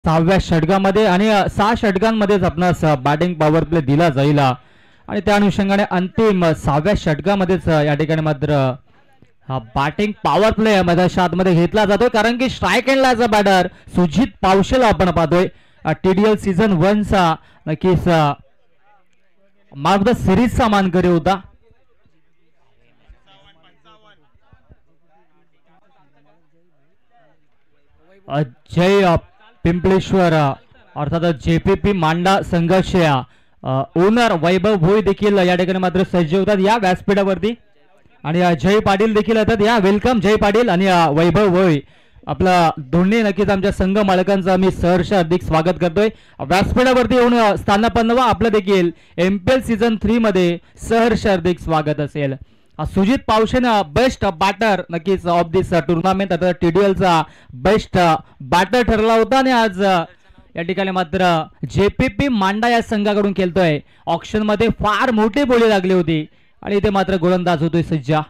सहाव्या षटकामध्ये आणि 6 षटकांमध्येच आपणास बॅटिंग पॉवर प्ले दिला जाईल आणि त्या अनुषंगाने अंतिम 6व्या षटकामध्येच या ठिकाणी मात्र हा बॅटिंग पॉवर प्ले मैदानात घेतला जातोय कारण की स्ट्राईक एंड लाचा बॅटर सुजित पावशेल आपण पाहतोय. TDL सीझन 1 चा नक्कीच मार्क द सिरीजचा मानकरी होता. जय पिंपळेश्वर अर्थात JPP मांडा संघाचे ओनर वैभव भोई देखील या ठिकाणी मात्र सज्ज होतात या व्यासपीठावरती आणि जय पाटील देखील येतात. या वेलकम जय पाटील आणि वैभव भोई आपला दोन्ही नक्कीच आमच्या संघ मालकांचं आम्ही सहर्ष हार्दिक स्वागत करतोय. व्यासपीठावरती येऊन स्थानापन्न व्हा. आपलं देखील MPL सीझन 3 मध्ये सहर्ष हार्दिक स्वागत असेल. सुजित पावशेनं बेस्ट बॅटर नक्कीच ऑफ दिस टुर्नामेंट आता TDLचा बेस्ट बॅटर ठरला होता आणि आज या ठिकाणी मात्र JPP मांडा या संघाकडून खेळतोय. ऑक्शन मध्ये फार मोठी बोली लागली होती आणि इथे मात्र गोलंदाज होतोय सज्जा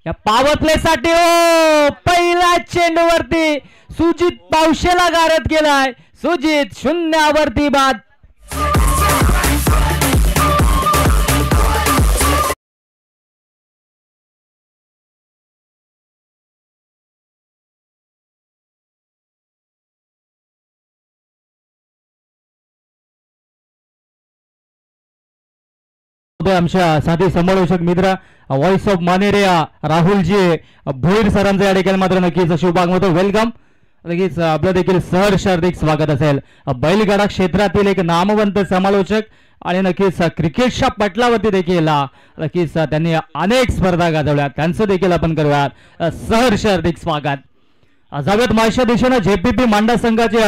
या पॉवर प्ले साठी. ओ पहिला चेंडूवरती सुजित पावशेला गारद केलाय. सुजित 0वरती बाद. आमच्या साथी समालोचक मित्र व्हॉइस ऑफ मानेरिया राहुलजी भोईर सरांचं या ठिकाणी मात्र नक्कीच शुभागमन. वेलकम. नक्कीच आपलं देखील सहर्ष हार्दिक स्वागत असेल. बैलगाडा क्षेत्रातील एक नामवंत समालोचक आणि नक्कीच क्रिकेटच्या पटलावरती देखील नक्कीच त्यांनी अनेक स्पर्धा गाजवल्या. त्यांचं देखील आपण करूयात सहर्ष हार्दिक स्वागत. जावेद मायशा दिशेनं JPP मांडा संघाचे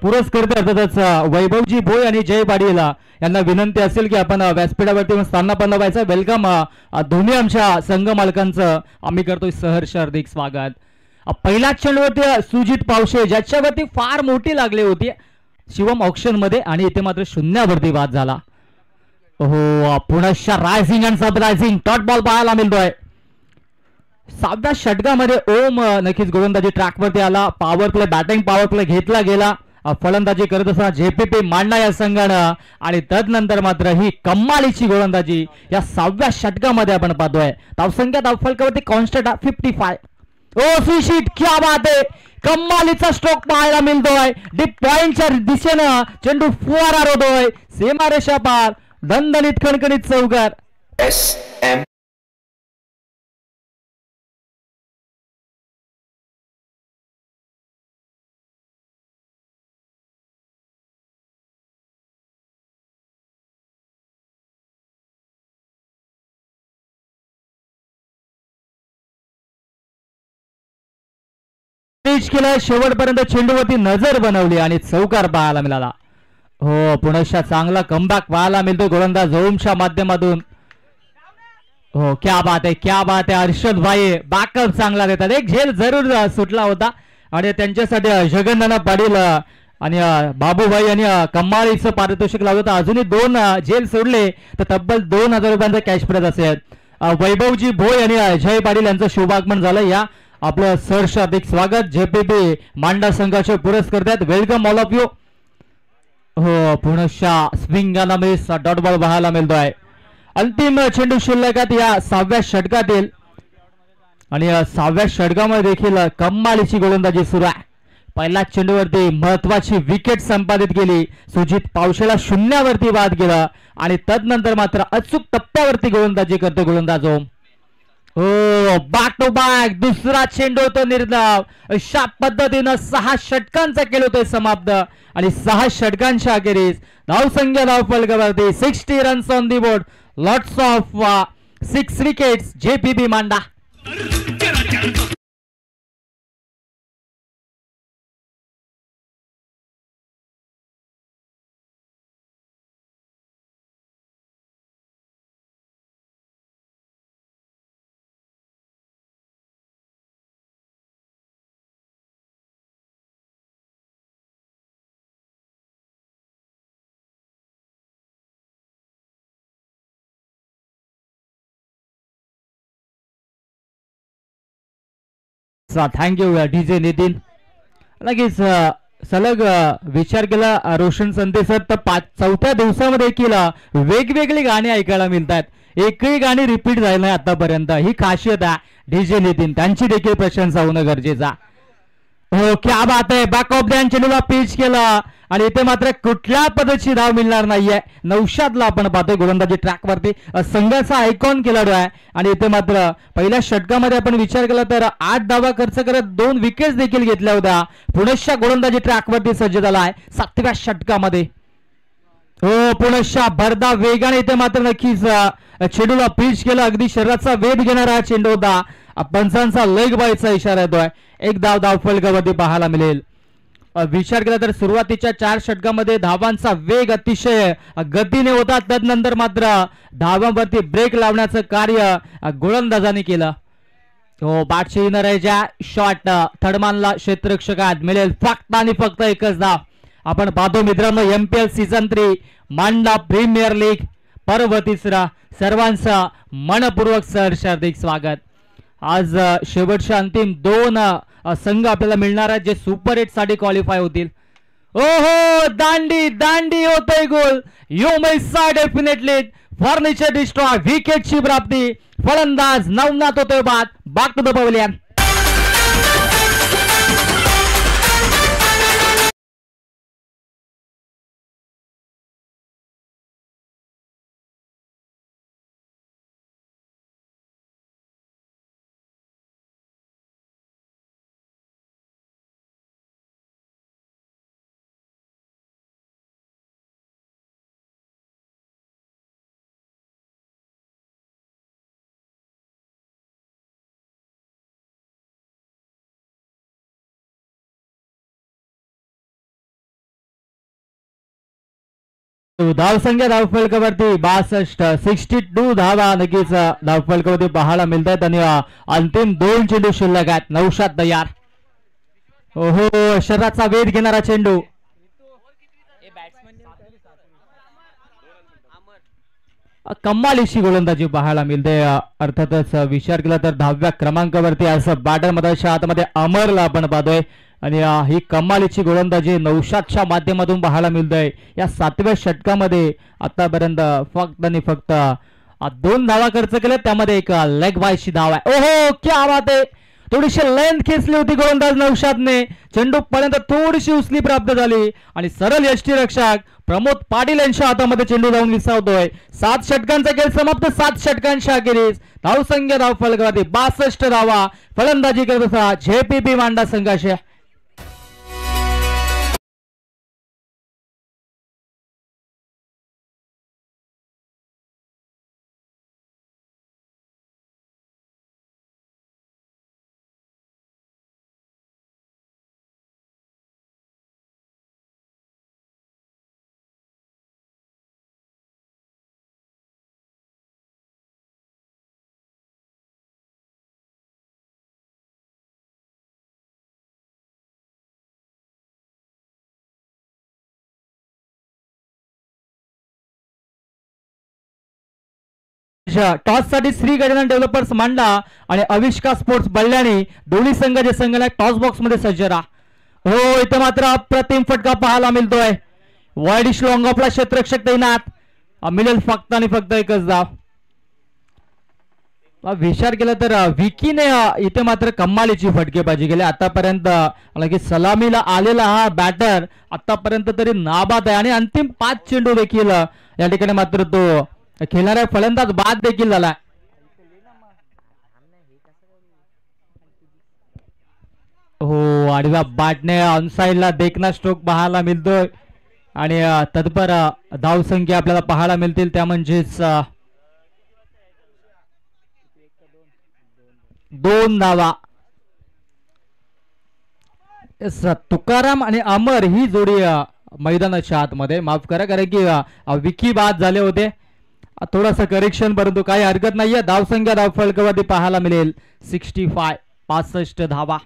पुरस्कर्ते अर्थातच वैभवजी भोई आणि जय पाटील यांना विनंती असेल की आपण व्यासपीठावरती स्थानापन्न व्हायचं. वेलकम. दोन्ही आमच्या संघ मालकांचं आम्ही करतोय सहर्ष हार्दिक स्वागत. पहिल्या चेंडूवरती सुजित पावशे ज्याच्यावरती फार मोठी लागली होती शिवम ऑक्शन मध्ये आणि इथे मात्र 0वरती बाद झाला. हो पुनश्च rising and surprising dot ball पाहायला मिळतोय. 7व्या षटकामध्ये ओम नक्कीच गोलंदाजी ट्रॅकवरती आला. Power play batting power play घेतला गेला फलंदाजी करत असताना JPP मांडा या संघानं आणि तदनंतर मात्र ही कमालीची गोलंदाजी या 7व्या षटकामध्ये आपण पाहतोय. धावसंख्या धावफलकावरती कॉन्स्टंट 55. ओ सुशीट क्या बात आहे. कमालीचा स्ट्रोक पाहायला मिळतोय. डीप पॉइंटच्या दिशेनं चेंडू फुवारा होतोय. सीमारेषा पार दणदणीत खणखणीत चौकार. केला शेवटपर्यंत चेंडूवरती नजर बनवली आणि चौकार पाहायला मिळाला. हो पुनश्च चांगला कमबॅक पाहायला मिळतो गोलंदाज ओमच्या माध्यमातून. हो क्या बात आहे क्या बात आहे. हर्षद भाई बॅकअप चांगला देतात. एक झेल जरूर सुटला होता आणि त्यांच्यासाठी जगन्नाथ पाटील आणि बाबूभाई यांनी कमालीचं पारितोषिक लावलं होतं. अजूनही 2 झेल सोडले तर तब्बल 2000 रुपयांचा कॅश प्राइज असेल. वैभवजी भोई आणि जय पाटील यांचं शुभागमन झालं. या आपलं सहर्ष हार्दिक स्वागत. JPP मांडा संघाचे पुरस्कर्त्यात. Welcome all of you. हो पुनश्च स्विंगाना मिस डॉट बॉल पाहायला मिळतोय. अंतिम चेंडू शिल्लकात या 7व्या षटकातील आणि 7व्या षटकामध्ये देखील कमालीची गोलंदाजी सुरू आहे. पहिल्या चेंडूवरती महत्वाची विकेट संपादित केली. सुजित पावशेला 0वरती बाद केला आणि तदनंतर मात्र अचूक टप्प्यावरती गोलंदाजी करतो गोलंदाज ओम. हो बॅक टू बॅक दुसरा चेंडू होतो निर्धाव. अशा पद्धतीनं 6 षटकांचा केलं होतं समाप्त आणि 6 षटकांच्या अखेरीस धावसंख्या धावफलकावरती 60 runs on the board. Lots of 6 wickets JPP मांडा. Thank you DJ Nitin. लगेच सलग विचार केला रोशन संते सर तर 4थ्या दिवसामध्ये केला वेगवेगळी गाणी ऐकायला मिळतात. एकही गाणी रिपीट झाली नाही आतापर्यंत. ही खासियत आहे DJ नितीन. त्यांची देखील प्रशंसा होणं गरजेचं. हो क्या बात आहे. बॅक ऑफ द चेंडूला पिच केला आणि इथे मात्र कुठल्या पद्धतीची धाव मिळणार नाहीये. नौशादला आपण पाहतोय गोलंदाजी ट्रॅकवरती संघाचा आयकॉन खेळाडू आहे आणि इथे मात्र पहिल्या षटकामध्ये आपण विचार केला तर 8 धावा खर्च करत 2 विकेट्स देखील घेतल्या होत्या. पुनश्च गोलंदाजी ट्रॅकवरती सज्ज झाला आहे 7व्या षटकामध्ये. हो पुनश्च भरदा वेगाने इथे मात्र नक्कीच चेंडूला पिच केला. अगदी शरीराचा वेध घेणारा चेंडू होता. पंचांचा लेग बायचा इशारा येतोय. एक धाव धावफलकावरती पाहायला मिळेल. विचार केला तर सुरुवातीच्या 4 षटकामध्ये धावांचा वेग अतिशय गतीने होता. तदनंतर मात्र धावांवरती ब्रेक लावण्याचं कार्य गोलंदाजांनी केलं. हो, बाटशी येणाऱ्या शॉट थर्डमॅनला क्षेत्ररक्षकात मिळेल फक्त आणि फक्त एकच धाव. आपण पाहतो मित्रांनो, MPL सीझन 3 मांडा प्रीमियर लीग पर्व तिसरा. सर्वांचं मनपूर्वक सहर्ष हार्दिक स्वागत. आज शेवटच्या अंतिम 2 संघ आपल्याला मिळणार आहेत जे सुपर 8 साठी क्वालिफाय होतील. ओहो, दांडी दांडी होतोय गोल. यू मैसा डेफिनेटली फर्निचर डिस्ट्रॉय. विकेटची प्राप्ती. फलंदाज नवनाथ होतोय बाद. Back to the pavilion. धावसंख्या धावफलकावरती 62 62 धावा नक्कीच धावफलकावरती पाहायला मिळत आहेत. आणि अंतिम 2 चेंडू शिल्लक आहेत. नौशाद तयार. ओहो, शरीराचा वेध घेणारा चेंडू. कमालीची गोलंदाजी पाहायला मिळते. अर्थातच विचार केला तर 10व्या क्रमांकावरती असं बॅटर मधाच्या हातामध्ये अमरला आपण पाहतोय. आणि ही कमालीची गोलंदाजी नौशादच्या माध्यमातून पाहायला मिळतंय. या 7व्या षटकामध्ये आतापर्यंत फक्त आणि फक्त 2 धावा खर्च केल्या, त्यामध्ये एक लेग बायची धाव आहे. ओहो, क्या बात आहे. थोडीशी लेंथ खेचली होती गोलंदाज नौशादने. चेंडू पर्यंत थोडीशी उसली प्राप्त झाली आणि सरळ यष्टीरक्षक प्रमोद पाटील यांच्या हातामध्ये चेंडू जाऊन विसावतोय. 7 षटकांचा खेळ समाप्त. 7 षटकांच्या अखेरीस धावसंख्या धावफलकावरती 62 धावा फलंदाजी करत असा JPP मांडा संघाचे. टॉस साठी श्री गजानन डेव्हलपर्स मांडा आणि अविष्का स्पोर्ट्स बल्ल्याणी दोन्ही संघाचे संघाला टॉस बॉक्स मध्ये सज्ज राहा. हो, इथे मात्र अप्रतिम फटका पाहायला मिळतोय. वाईडिश लॉंग ऑफला क्षेत्ररक्षक तैनात. मिळेल फक्त आणि फक्त एकच धाव. विचार केला तर विकीने इथे मात्र कमालीची फटकेबाजी केली आतापर्यंत. की सलामीला आलेला हा बॅटर आतापर्यंत तरी नाबाद आहे. आणि अंतिम 5 चेंडू देखील या ठिकाणी मात्र तो खेळणारा फलंदाज बाद देखील झाला. हो, आडव्या बॅटने ऑनसाइडला देखना स्ट्रोक पाहायला मिळतोय. आणि तत्पर धावसंख्या आपल्याला पाहायला मिळतील त्या म्हणजेच 2 धावा. तुकाराम आणि अमर ही जोडी मैदानाच्या आतमध्ये, माफ करा कारण की विकी बाद झाले होते. थोडासा करेक्शन, परंतु काही हरकत नाहीये. धावसंख्या धावफलकावरती पाहायला मिळेल 65 65 धावा.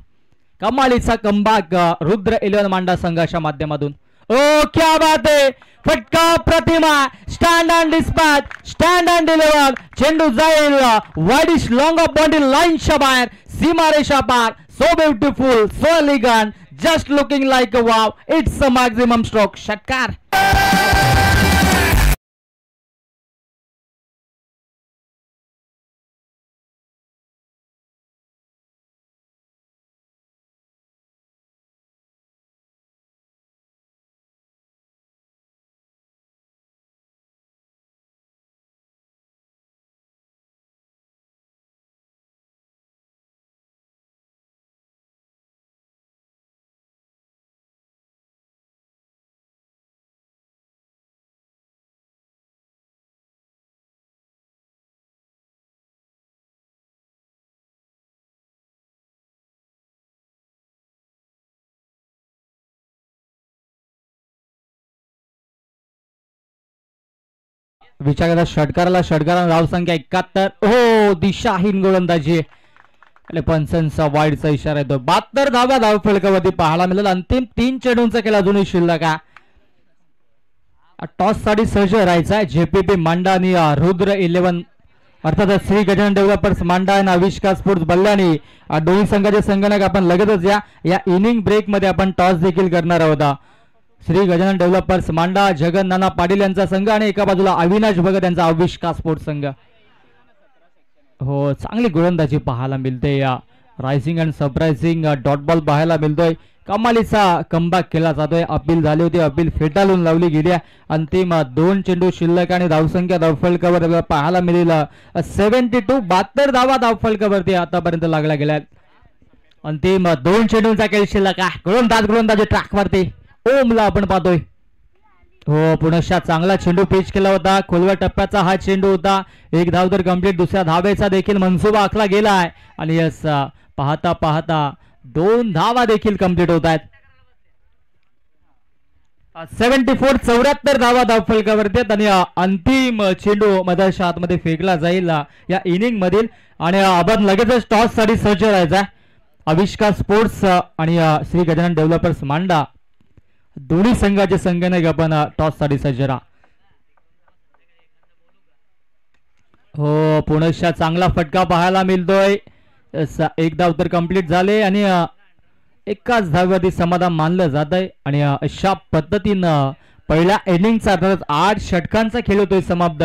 कमालीचा कमबॅक रुद्र 11 मांडा संघाच्या माध्यमातून. ओ क्या बात है. फटका प्रतिमा. Stand and dispatch. Stand and deliver. चेंडू जाईल वाईडिश लॉंग ऑफ बाउंड्री लाईनच्या बाहेर. सीमारेषा पार. So beautiful, so elegant, just looking like a wow. It's a maximum stroke. षटकार. विचार केला षटकाराला धावसंख्या 71. हो दिशाहीन गोलंदाजी आणि पंचांचा वाईडचा इशारा येतो. 72 धावा धावफलकावरती पाहायला मिळेल. अंतिम 3 चेंडूंचा केला अजूनही शिल्लक आहे. टॉस साठी सज्ज राहायचा जेपीपी मांडा आणि रुद्र 11 अर्थात श्री गजानन डेव्हलपर्स मांडा आणि आविष्कार स्पोर्ट्स बल्लानी दोन्ही संघाचे संगणक आपण लगेचच या इनिंग ब्रेक मध्ये आपण टॉस देखील करणार आहोत. श्री गजानन डेव्हलपर्स मांडा जगन नाना पाटील यांचा संघ आणि एका बाजूला अविनाश भगत यांचा आविष्कार स्पोर्ट्स संघ. हो चांगली गोलंदाजी पाहायला मिळते. या rising and surprising dot ball पाहायला मिळतोय. कमालीचा कमबॅक केला जातोय. अपील झाली होती, अपील फेटाळून लावली गेली. अंतिम 2 चेंडू शिल्लक आणि धावसंख्या धावफलकावर पाहायला मिळेल 72. 72 धावा धावफलकावरती आतापर्यंत लागला गेल्या. अंतिम 2 चेंडूंचा खेळ शिल्लक आहे. गोलंदाजी ट्रॅकवरती ओमला आपण पाहतोय. हो पुनश्चा चांगला चेंडू पिच केला होता. खोलव्या टप्प्याचा हा चेंडू होता. 1 धाव तर कंप्लीट. दुसऱ्या धावेचा देखील मनसुबा आखला गेलाय आणि यस पाहता पाहता 2 धावा देखील कंप्लीट होत आहेत. 74 74 धावा धावफलकावरती आणि अंतिम चेंडू मधाच्या आतमध्ये फेकला जाईल या इनिंग मधील आणि आपण लगेचच टॉस साठी सज्ज राहायचा. आविष्कार स्पोर्ट्स आणि श्री गजानन डेव्हलपर्स मांडा दोन्ही संघाचे संगणक आपण टॉस साठी सज्ज राहा. हो पुनश्चा चांगला फटका पाहायला मिळतोय. 1 धाव तर कंप्लीट झाले आणि एकाच धावेवरती समाधान मानलं जात आहे आणि अशा पद्धतीनं पहिल्या इनिंगचा 8 षटकांचा खेळ होतोय समाप्त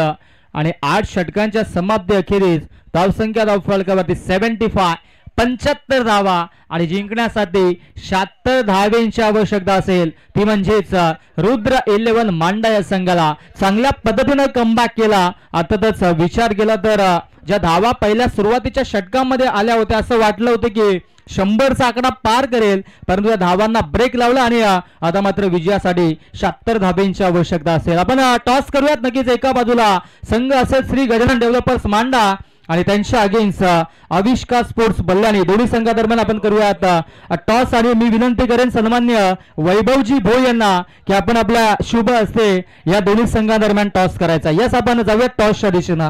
आणि 8 षटकांच्या समाप्ती अखेरीस धावसंख्या धावफलकावरती 75 75 धावा आणि जिंकण्यासाठी 76 धावेंची आवश्यकता असेल. ती म्हणजेच रुद्र 11 मांडा या संघाला चांगल्या पद्धतीनं कमबॅक केला. अर्थातच विचार केला तर ज्या धावा पहिल्या सुरुवातीच्या षटकामध्ये आल्या होत्या असं वाटलं होतं की 100चा आकडा पार करेल, परंतु या धावांना ब्रेक लावला आणि आता मात्र विजयासाठी 76 धावेंची आवश्यकता असेल. आपण टॉस करूयात. नक्कीच एका बाजूला संघ असेल श्री गजानन डेव्हलपर्स मांडा आणि त्यांच्या अगेन्स्ट आविष्कार स्पोर्ट्स बल्लानी. दोन्ही संघादरम्यान आपण करूयात टॉस आणि मी विनंती करेन सन्मान्य वैभवजी भोई यांना की आपण आपल्या शुभ हस्ते या दोन्ही संघादरम्यान टॉस करायचा. यस आपण जाऊयात टॉसच्या दिशेनं.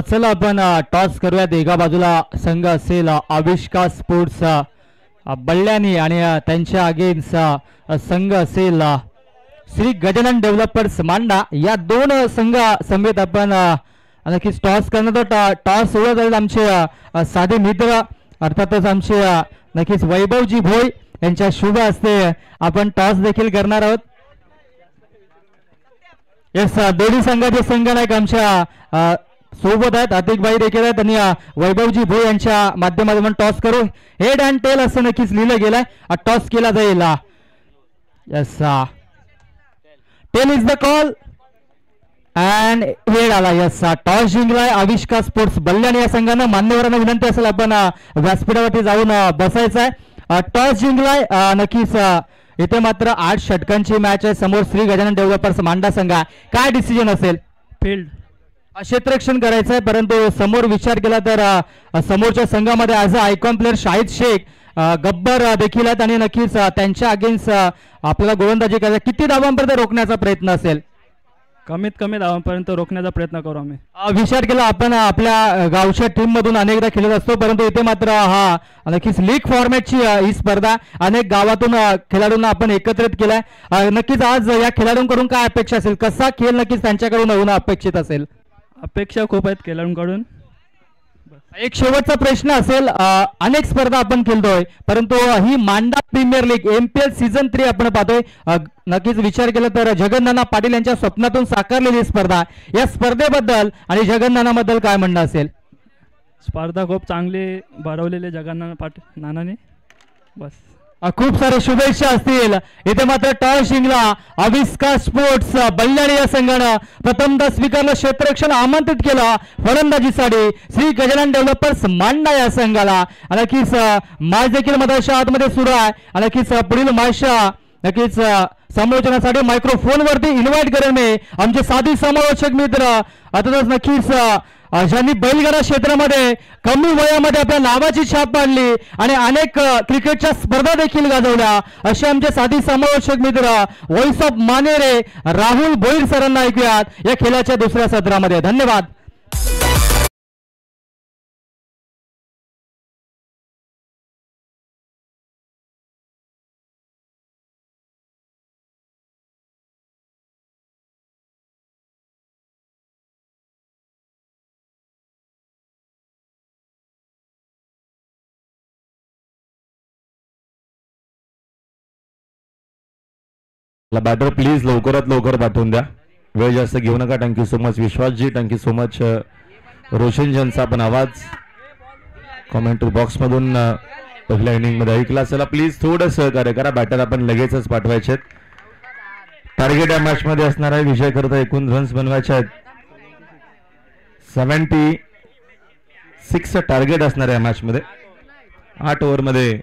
चला आपण टॉस करूयात. एका बाजूला संघ असेल आविष्कार स्पोर्ट्स बल्ल्यानी आणि त्यांच्या अगेन्स्ट संघ असेल श्री गजानन डेव्हलपर्स मांडा. या 2 संघ समेत आपण नक्कीच टॉस करणार. टॉस सोडत जाईल आमचे साधे मित्र अर्थातच आमचे नक्कीच वैभवजी भोई यांच्या शुभ हस्ते आपण टॉस देखील करणार आहोत. येस दोन्ही संघाचे संघनायक आमच्या सोबत आहेत. अतिकबाई देखील आहेत आणि वैभवजी भोई यांच्या माध्यमातून टॉस करू. हेड अँड टेल असं नक्कीच लिहिलं गेलंय. टॉस केला जाईल. Yes tail is the call and head आला. यस टॉस जिंकलाय आविष्कार स्पोर्ट्स बल्ल्यानी या संघानं. मान्यवरांना विनंती असेल आपण व्यासपीठावरती जाऊन बसायचं आहे. टॉस जिंकलाय. नक्कीच इथे मात्र 8 षटकांची मॅच आहे. समोर श्री गजानन डेव्हलपर्स मांडा संघ. काय डिसिजन असेल? फील्ड क्षेत्ररक्षण करायचं आहे, परंतु समोर विचार केला तर समोरच्या संघामध्ये as a icon player Shahid Shaikh Gabbar देखील आहेत आणि नक्कीच त्यांच्या अगेन्स्ट आपल्याला गोलंदाजी करायची. किती धावांपर्यंत रोखण्याचा प्रयत्न असेल? कमीत कमी धावांपर्यंत रोखण्याचा प्रयत्न करू आम्ही. विचार केला आपण आपल्या गावच्या टीम मधून अनेकदा खेळत असतो, परंतु इथे मात्र हा नक्कीच लीग फॉर्मॅटची ही स्पर्धा अनेक गावातून खेळाडूंना आपण एकत्रित केलाय. नक्कीच आज या खेळाडूंकडून काय अपेक्षा असेल? कसा खेळ नक्कीच त्यांच्याकडून होणं अपेक्षित असेल? अपेक्षा खूप आहेत खेळाडूंकडून. एक शेवटचा प्रश्न असेल. अनेक स्पर्धा आपण खेळतोय, परंतु ही मांडा प्रीमियर लीग MPL सीझन 3 आपण पाहतोय. नक्कीच विचार केला तर जगन्नाना पाटील यांच्या स्वप्नातून साकारलेली स्पर्धा. या स्पर्धेबद्दल आणि जगन्नानाबद्दल काय म्हणणं असेल? स्पर्धा खूप चांगली भरवलेली जगन्नाना पाटील नानाने. बस खूप सारे शुभेच्छा असतील. इथे मात्र टॉस जिंकला अविस्कार स्पोर्ट्स बल्लारी या संघानं. प्रथमतः स्वीकारलं क्षेत्ररक्षण आमंत्रित केलं फलंदाजीसाठी श्री गजानन डेव्हलपर्स मांडा या संघाला. नक्कीच मॅच देखील मधाच्या आतमध्ये सुरू आहे. नक्कीच पुढील मॅच नक्कीच समालोचनासाठी मायक्रोफोन वरती इन्व्हाइट करेन मी आमचे साथी समालोचक मित्र. आता नक्कीच ज्यांनी बैलगाडा क्षेत्रामध्ये कमी वयामध्ये आपल्या नावाची छाप पाडली आणि अनेक क्रिकेटच्या स्पर्धा देखील गाजवल्या असे आमचे साथी समालोचक मित्र व्हॉइस ऑफ मानेरे राहुल भोईर सरांना ऐकूयात या खेळाच्या दुसऱ्या सत्रामध्ये. धन्यवाद. बॅटर प्लीज लवकरात लवकर पाठवून द्या. वेळ जास्त घेऊ नका. थँक्यू सो मच विश्वासजी. थँक्यू सो मच रोशन ज्यांचा आपण आवाज कॉमेंट्री बॉक्स मधून पहिल्या इनिंग मध्ये ऐकला. चला प्लीज थोडं सहकार्य करा. बॅटर आपण लगेचच पाठवायचे. टार्गेट या मॅच मध्ये असणार आहे. विजय करता एकूण रन्स बनवायचे आहेत. 76 टार्गेट असणार आहे या मॅच मध्ये. 8 ओव्हर मध्ये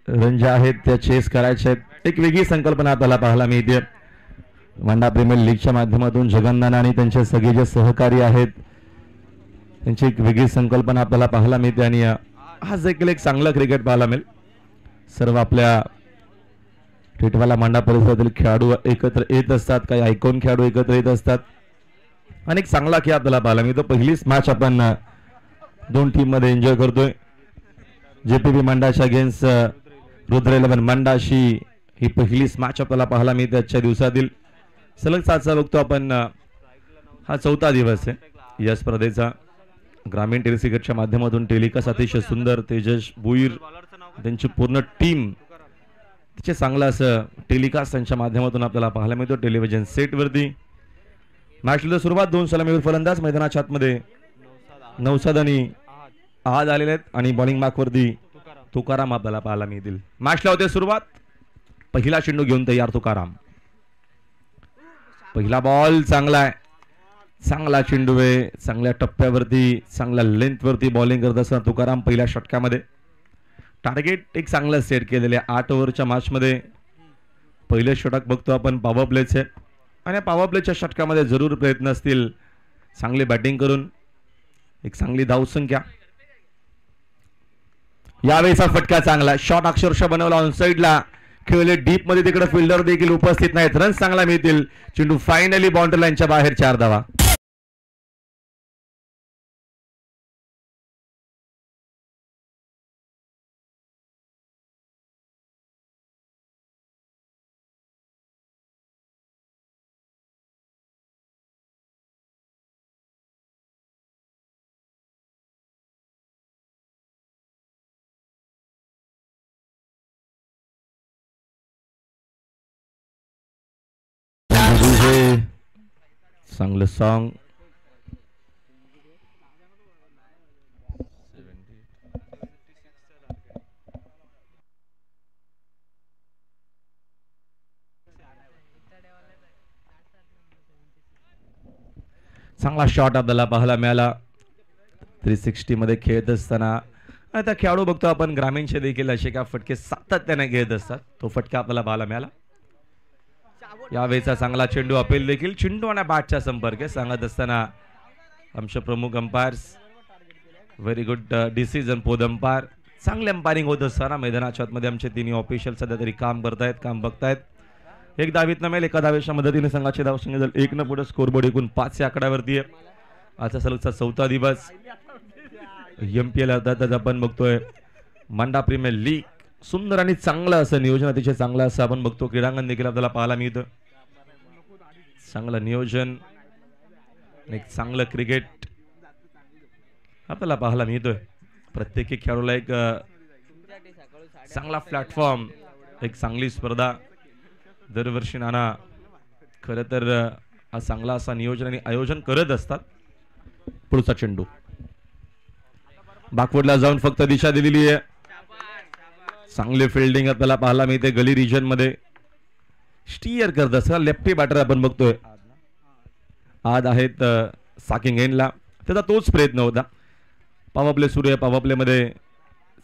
रन जे आहेत त्या चेस करायचे आहेत. एक वेगळी संकल्पना आपल्याला पाहायला मिळते मांडा प्रीमियर लीगच्या माध्यमातून. जगन्नाना आणि त्यांचे सगळे जे सहकारी आहेत त्यांची एक वेगळी संकल्पना आपल्याला पाहायला मिळते आणि आज देखील एक चांगलं क्रिकेट पाहायला मिळेल. सर्व आपल्या टिटवाला मांडा परिसरातील खेळाडू एकत्र येत असतात. काही आयकॉन खेळाडू एकत्र येत असतात. अनेक चांगला खेळ आपल्याला पाहायला मिळतो. पहिलीच मॅच आपण दोन टीम मध्ये एन्जॉय करतोय. जेपीबी मांडाच्या अगेन्स्ट रुद्र 11 मांडाशी ही पहिलीच मॅच आपल्याला पाहायला मिळते आजच्या दिवसातील. सलग 7 बघतो आपण. हा 4था दिवस आहे या स्पर्धेचा. ग्रामीण टेलिक्रिकेटच्या माध्यमातून टेलिकास्ट अतिशय सुंदर. तेजस भुईर त्यांची पूर्ण टीम तिचे चांगलं असं टेलिकास्ट त्यांच्या माध्यमातून आपल्याला पाहायला मिळतो टेलिव्हिजन सेट वरती. मॅचला सुरुवात 2 सलामीवर फलंदाज मैदानाच्या आतमध्ये नौसाद आणि आज आलेले आहेत आणि बॉलिंग मार्क वरती तुकाराम आपल्याला पाहायला मिळतील. मॅचला होते सुरुवात. पहिला चेंडू घेऊन तयार तुकाराम. पहिला बॉल चांगला आहे. चांगला चेंडू आहे. चांगल्या टप्प्यावरती चांगल्या लेंथ वरती बॉलिंग करत असताना तुकाराम पहिल्या षटकामध्ये टार्गेट एक चांगलं सेट केलेले. 8 ओव्हरच्या मॅच मध्ये पहिले षटक बघतो आपण पॉवर प्लेचे आणि पॉवर प्लेच्या षटकामध्ये जरूर प्रयत्न असतील चांगली बॅटिंग करून एक चांगली धावसंख्या. यावेळेचा फटका चांगला. शॉट अक्षरशः बनवला ऑन साइडला खेळले डीप मध्ये. तिकडे फिल्डर देखील उपस्थित नाहीत. रन्स चांगला मिळतील. चेंडू फायनली बाउंड्री लाईनच्या बाहेर 4 धावा. चांगलं सॉन्ग. चांगला शॉट आपल्याला पाहायला मिळाला 360 मध्ये खेळत असताना. आता खेळाडू बघतो आपण ग्रामीणचे देखील असे का फटके सातत्याने घेत असतात. तो फटका आपल्याला पाहायला मिळाला. यावेळेचा चांगला चेंडू अपील देखील. चेंडू आणि बॅटचा संपर्क सांगत असताना आमचे प्रमुख अंपायर्स व्हेरी गुड डिसिजन पोद अंपायर. चांगले अंपायरिंग होत असताना मैदानाच्या आतमध्ये आमचे तिन्ही ऑफिशियल सध्या तरी काम करतायत काम बघतायत. एक धावीत नमेल. एका धावेच्या मदतीने संघाचे धावसंख्या झाली 1 पुढे. स्कोरबोर्ड एकूण 5 या आकड्यावरती आहे. आजचा सलगचा 4था दिवस MPL अर्थातच आपण बघतोय मांडा प्रीमियर लीग. सुंदर आणि चांगलं असं नियोजन अतिशय चांगलं असं आपण बघतो. क्रीडांगण देखील आपल्याला पाहायला मिळतं. चांगलं नियोजन एक चांगलं क्रिकेट आपल्याला पाहायला मिळतोय. प्रत्येक खेळाडूला एक चांगला प्लॅटफॉर्म एक चांगली स्पर्धा दरवर्षी नाना खरं तर हा चांगला असा नियोजन आणि आयोजन करत असतात. पुढचा चेंडू बॅकवर्डला जाऊन फक्त दिशा दिलेली आहे. चांगली फिल्डिंग आपल्याला पाहायला मिळते गली रिजन मध्ये. स्टीअर करत असं लेफ्टी बॅटर आपण बघतोय आज आहेत साकिंग एंडला. त्याचा तोच प्रयत्न होता. पॉवर प्ले सुरू आहे. पॉवर प्ले मध्ये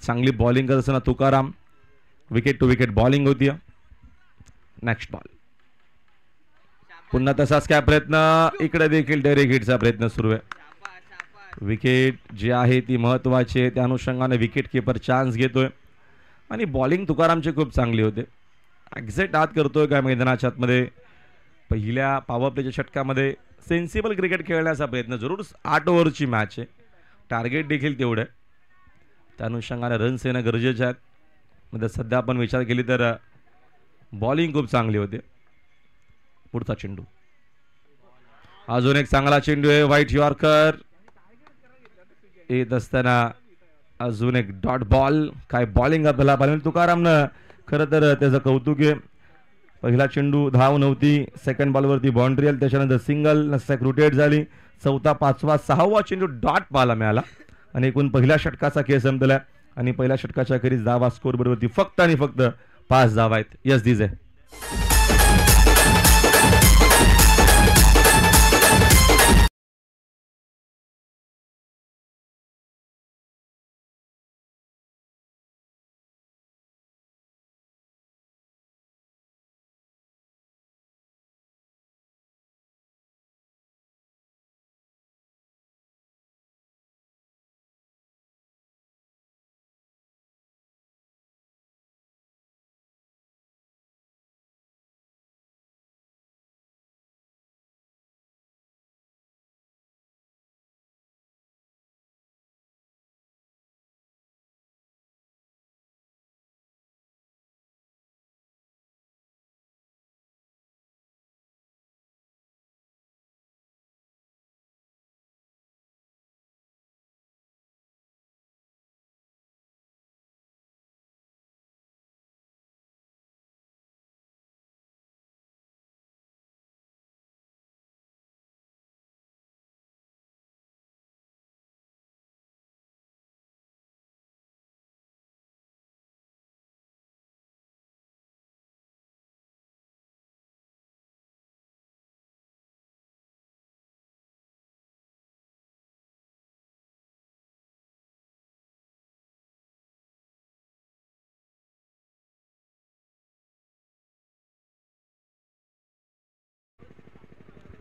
चांगली बॉलिंग करत असताना Tukaram. Wicket to wicket bowling होती. Next ball. पुन्हा तसाच काय प्रयत्न. इकडे देखील डायरेक्ट हिटचा प्रयत्न सुरू आहे. विकेट जी आहे ती महत्वाची आहे. त्या अनुषंगाने विकेट किपर चान्स घेतोय आणि बॉलिंग तुकारामची खूप चांगली होते. एक्झॅक्ट आत करतोय काय मैदानाच्या आतमध्ये. पहिल्या पॉवर प्लेच्या षटकामध्ये सेन्सिबल क्रिकेट खेळण्याचा प्रयत्न. जरूर 8 ओव्हरची मॅच आहे. टार्गेट देखील तेवढं आहे. त्या अनुषंगाने रन्स येणं गरजेचे आहेत. म्हणजे सध्या आपण विचार केली तर बॉलिंग खूप चांगली होते. पुढचा चेंडू. अजून एक चांगला चेंडू आहे. व्हाईट यॉर्कर येत असताना अजून एक डॉट बॉल. काय बॉलिंग आपल्याला पाहिजे तुकारामनं. खरं तर त्याचं कौतुक आहे. पहिला चेंडू धाव नव्हती. सेकंड बॉलवरती बाउंड्री आली. त्याच्यानंतर सिंगल रोटेट झाली. चौथा पाचवा 6वा चेंडू डॉट पाहायला मिळाला आणि एकूण पहिल्या षटकाचा खेळ संपला आणि पहिल्या षटकाच्या अखेरीस धावा स्कोर बरोबरती फक्त आणि फक्त 5 धावा आहेत. यस दिस आहे.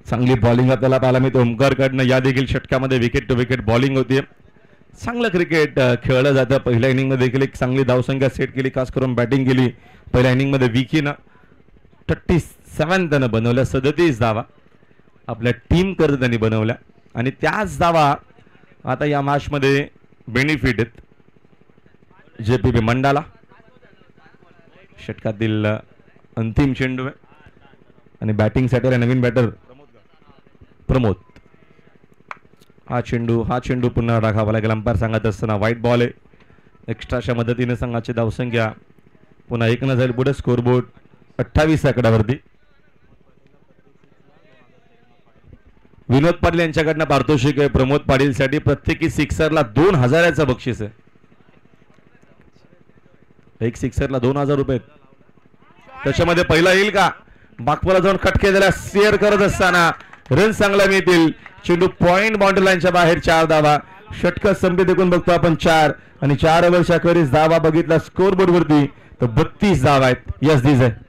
चांगली बॉलिंग आपल्याला पाहायला मिळते ओमकारकडनं. या देखील षटकामध्ये विकेट टू विकेट बॉलिंग होती. चांगलं क्रिकेट खेळलं जातं. पहिल्या इनिंगमध्ये देखील एक चांगली धावसंख्या सेट केली. खास करून बॅटिंग केली पहिल्या इनिंगमध्ये. विकीनं 37 त्यानं बनवल्या. 37 धावा आपल्या टीम करत त्यांनी बनवल्या आणि त्याच धावा आता या मॅचमध्ये बेनिफिट आहेत JPP मंडाला. षटकातील अंतिम चेंडू आहे आणि बॅटिंगसाठी नवीन बॅटर प्रमोद. हा चेंडू पुन्हा राखावा लागेल. अंपायर सांगत असताना व्हाईट बॉल आहे. एक्स्ट्राच्या मदतीने संघाची धावसंख्या पुन्हा 1 न जाईल पुढे. स्कोरबोर्ड 28 आकड्यावरती. विनोद पाटील यांच्याकडनं पारितोषिक आहे. प्रमोद पाटीलसाठी प्रत्येकी सिक्सरला 2000चं बक्षीस आहे. एक सिक्सरला 2000 रुपये. त्याच्यामध्ये पहिला येईल का. बाकपूरला जाऊन खटके दिला. शेअर करत असताना रन चांगला मिळतील. चेंडू पॉइंट बाउंड्री लाईनच्या बाहेर. 4 धावा. षटक संपे देखून बघतो आपण 4 आणि 4 ओव्हरच्या अखेरीस धावा बघितला स्कोर बोर्ड वरती तर 32 धावा आहेत. यस दिस आहे.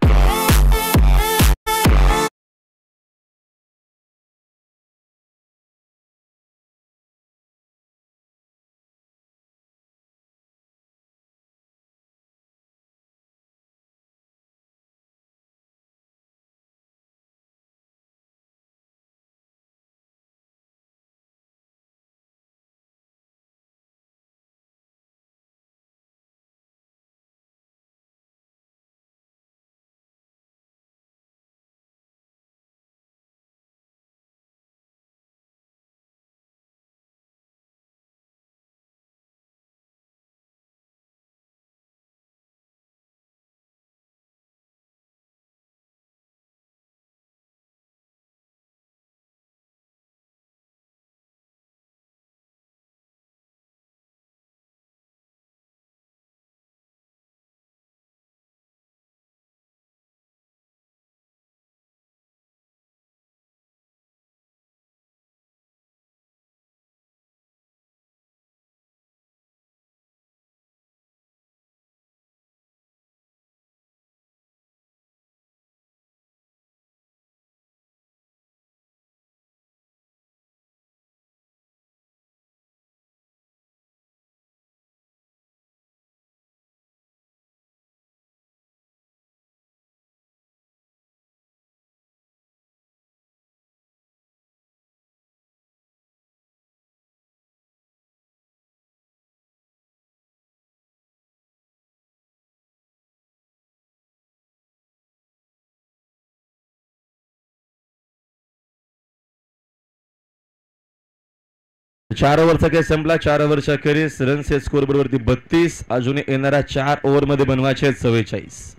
4 ओव्हरचा खेळ संपला. 4 ओव्हरच्या अखेरीस रनचे स्कोर बरोबरती 32. अजून येणाऱ्या 4 ओव्हरमध्ये बनवायचे 44.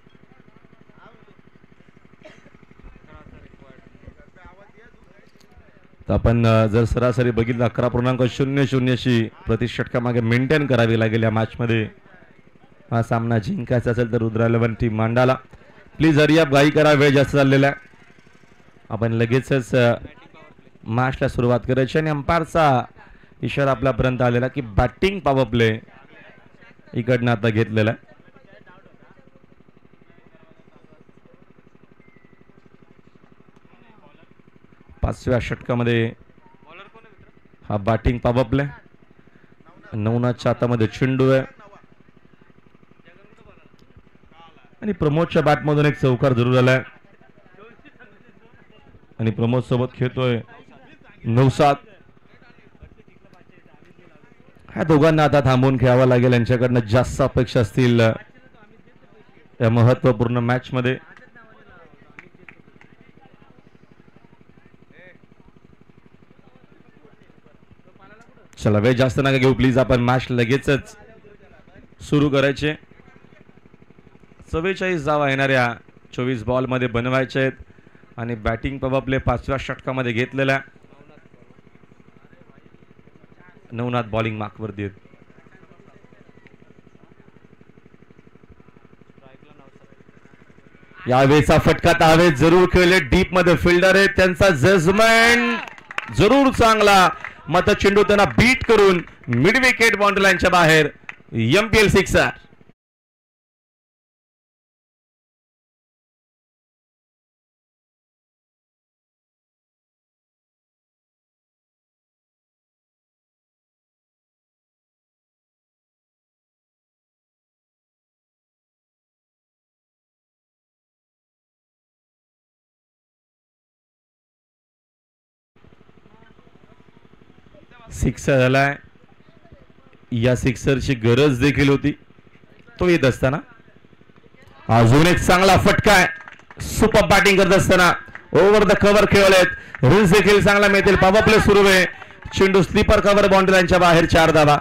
आपण जर सरासरी बघितलं 11.00 प्रति षटकामागे मेंटेन करावी लागेल या मॅच मध्ये हा सामना जिंकायचा असेल तर रुद्र 11 टीम मांडाला. प्लीज हरी अप, घाई करा, वेळ जास्त चाललेला आहे. आपण लगेचच मॅचला सुरुवात करायची आणि अंपायरचा इशारा आपल्यापर्यंत आलेला की बॅटिंग पॉवर प्ले इकडनं आता घेतलेला आहे. पाचव्या षटकामध्ये हा बॅटिंग पॉवर प्ले. नवनाथच्या हातामध्ये चेंडू आहे आणि प्रमोदच्या बॅटमधून एक चौकार जरूर आलाय आणि प्रमोद सोबत खेळतोय नौसाद. ह्या दोघांना आता थांबून खेळावं लागेल. यांच्याकडनं जास्त अपेक्षा असतील या महत्वपूर्ण मॅच मध्ये. चला वेळ जास्त नका घेऊ प्लीज. आपण मॅच लगेचच सुरू करायचे. 44 धावा येणाऱ्या 24 बॉल मध्ये बनवायचे आहेत आणि बॅटिंग पॉवर प्ले 5व्या षटकामध्ये घेतलेला. नवनाथ बॉलिंग मार्क वरती आहेत. यावेळेचा फटका तावे जरूर खेळले. डीप मध्ये फिल्डर आहे, त्यांचा जजमेंट जरूर चांगला. मत चेंडू त्यांना बीट करून मिड विकेट बाउंड्री लाईनच्या बाहेर. MPL sixer. सिक्सर झालाय. या सिक्सरची गरज देखील होती. तो येत असताना अजून एक चांगला फटका आहे. सुपर बॅटिंग करत असताना ओव्हर द कव्हर खेळलेत. रन्स देखील चांगला मिळतील. पॉवर प्ले सुरू आहे. चेंडू स्लीपर कव्हर बाउंड्री लाईनच्या बाहेर. 4 धावा.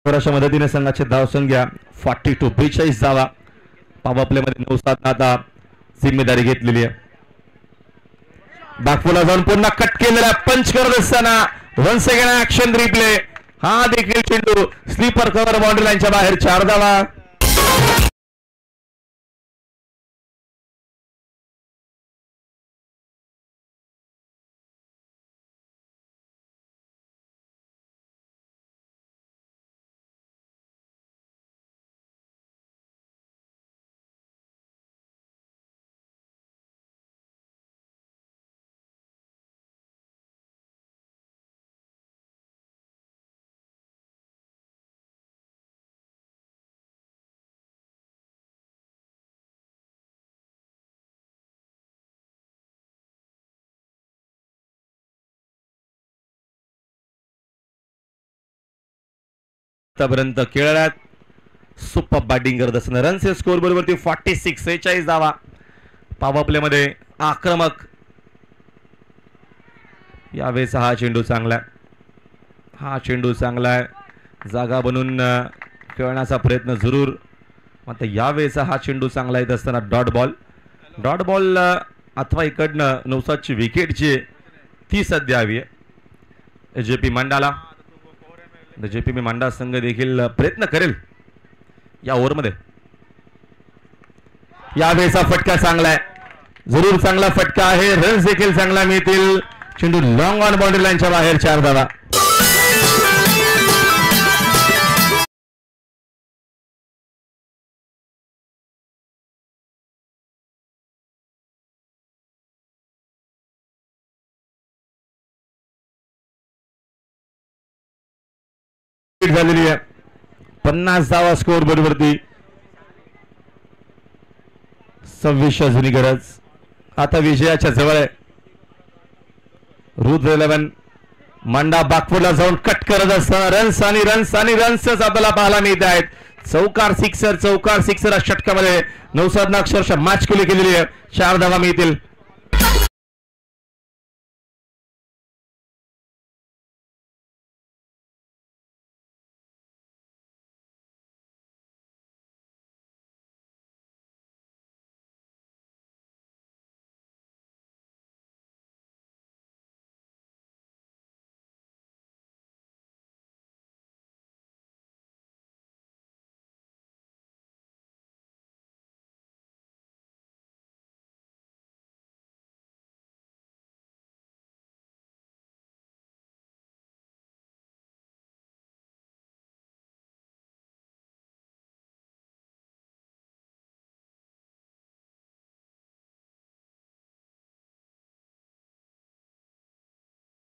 थोड्याशा मदतीने संघाचे धावसंख्या 42 धावा. पॉवर प्ले मध्ये 9-7 आता जिम्मेदारी घेतलेली आहे. बॅकफुला जाऊन पुन्हा कट केलेला पंच करत असताना वन सेकंड ऍक्शन रिप्ले. हा देखील चेंडू स्लीपर कव्हर बाउंड्री लाईनच्या बाहेर. 4 धावा. आतापर्यंत खेळण्यात सुपर बॅटिंग करत असताना रनचे स्कोर बरोबर 46 धावा. पॉवर प्ले मध्ये आक्रमक. यावेळेस हा चेंडू चांगला आहे. हा चेंडू चांगला आहे. जागा बनवून खेळण्याचा प्रयत्न जरूर. आता यावेळेचा हा चेंडू चांगला येत असताना डॉट बॉल अथवा इकडनं नौसादची विकेटची ती सध्या हवी आहे जेपी मांडाला. जेपी मांडा संघ देखील प्रयत्न करेल या ओव्हरमध्ये. यावेळेचा फटका चांगला आहे. जरूर चांगला फटका आहे. रन्स देखील चांगला मिळतील. चेंडू लॉंग ऑन बाउंड्री लाईनच्या बाहेर. 4 धावा. झालेली आहे. 50 धावा स्कोर बोर्डवरती. 26 जुनी गरज. आता विजयाच्या जवळ आहे. रुद्र 11 मांडा बागपूरला जाऊन कट करत असताना रन्स आणि रन्स आणि रन्सच आपल्याला पाहायला मिळत आहेत. चौकार सिक्सर षटकामध्ये नौसादनं अक्षरशः मॅच केलेली आहे. 4 धावा मिळतील.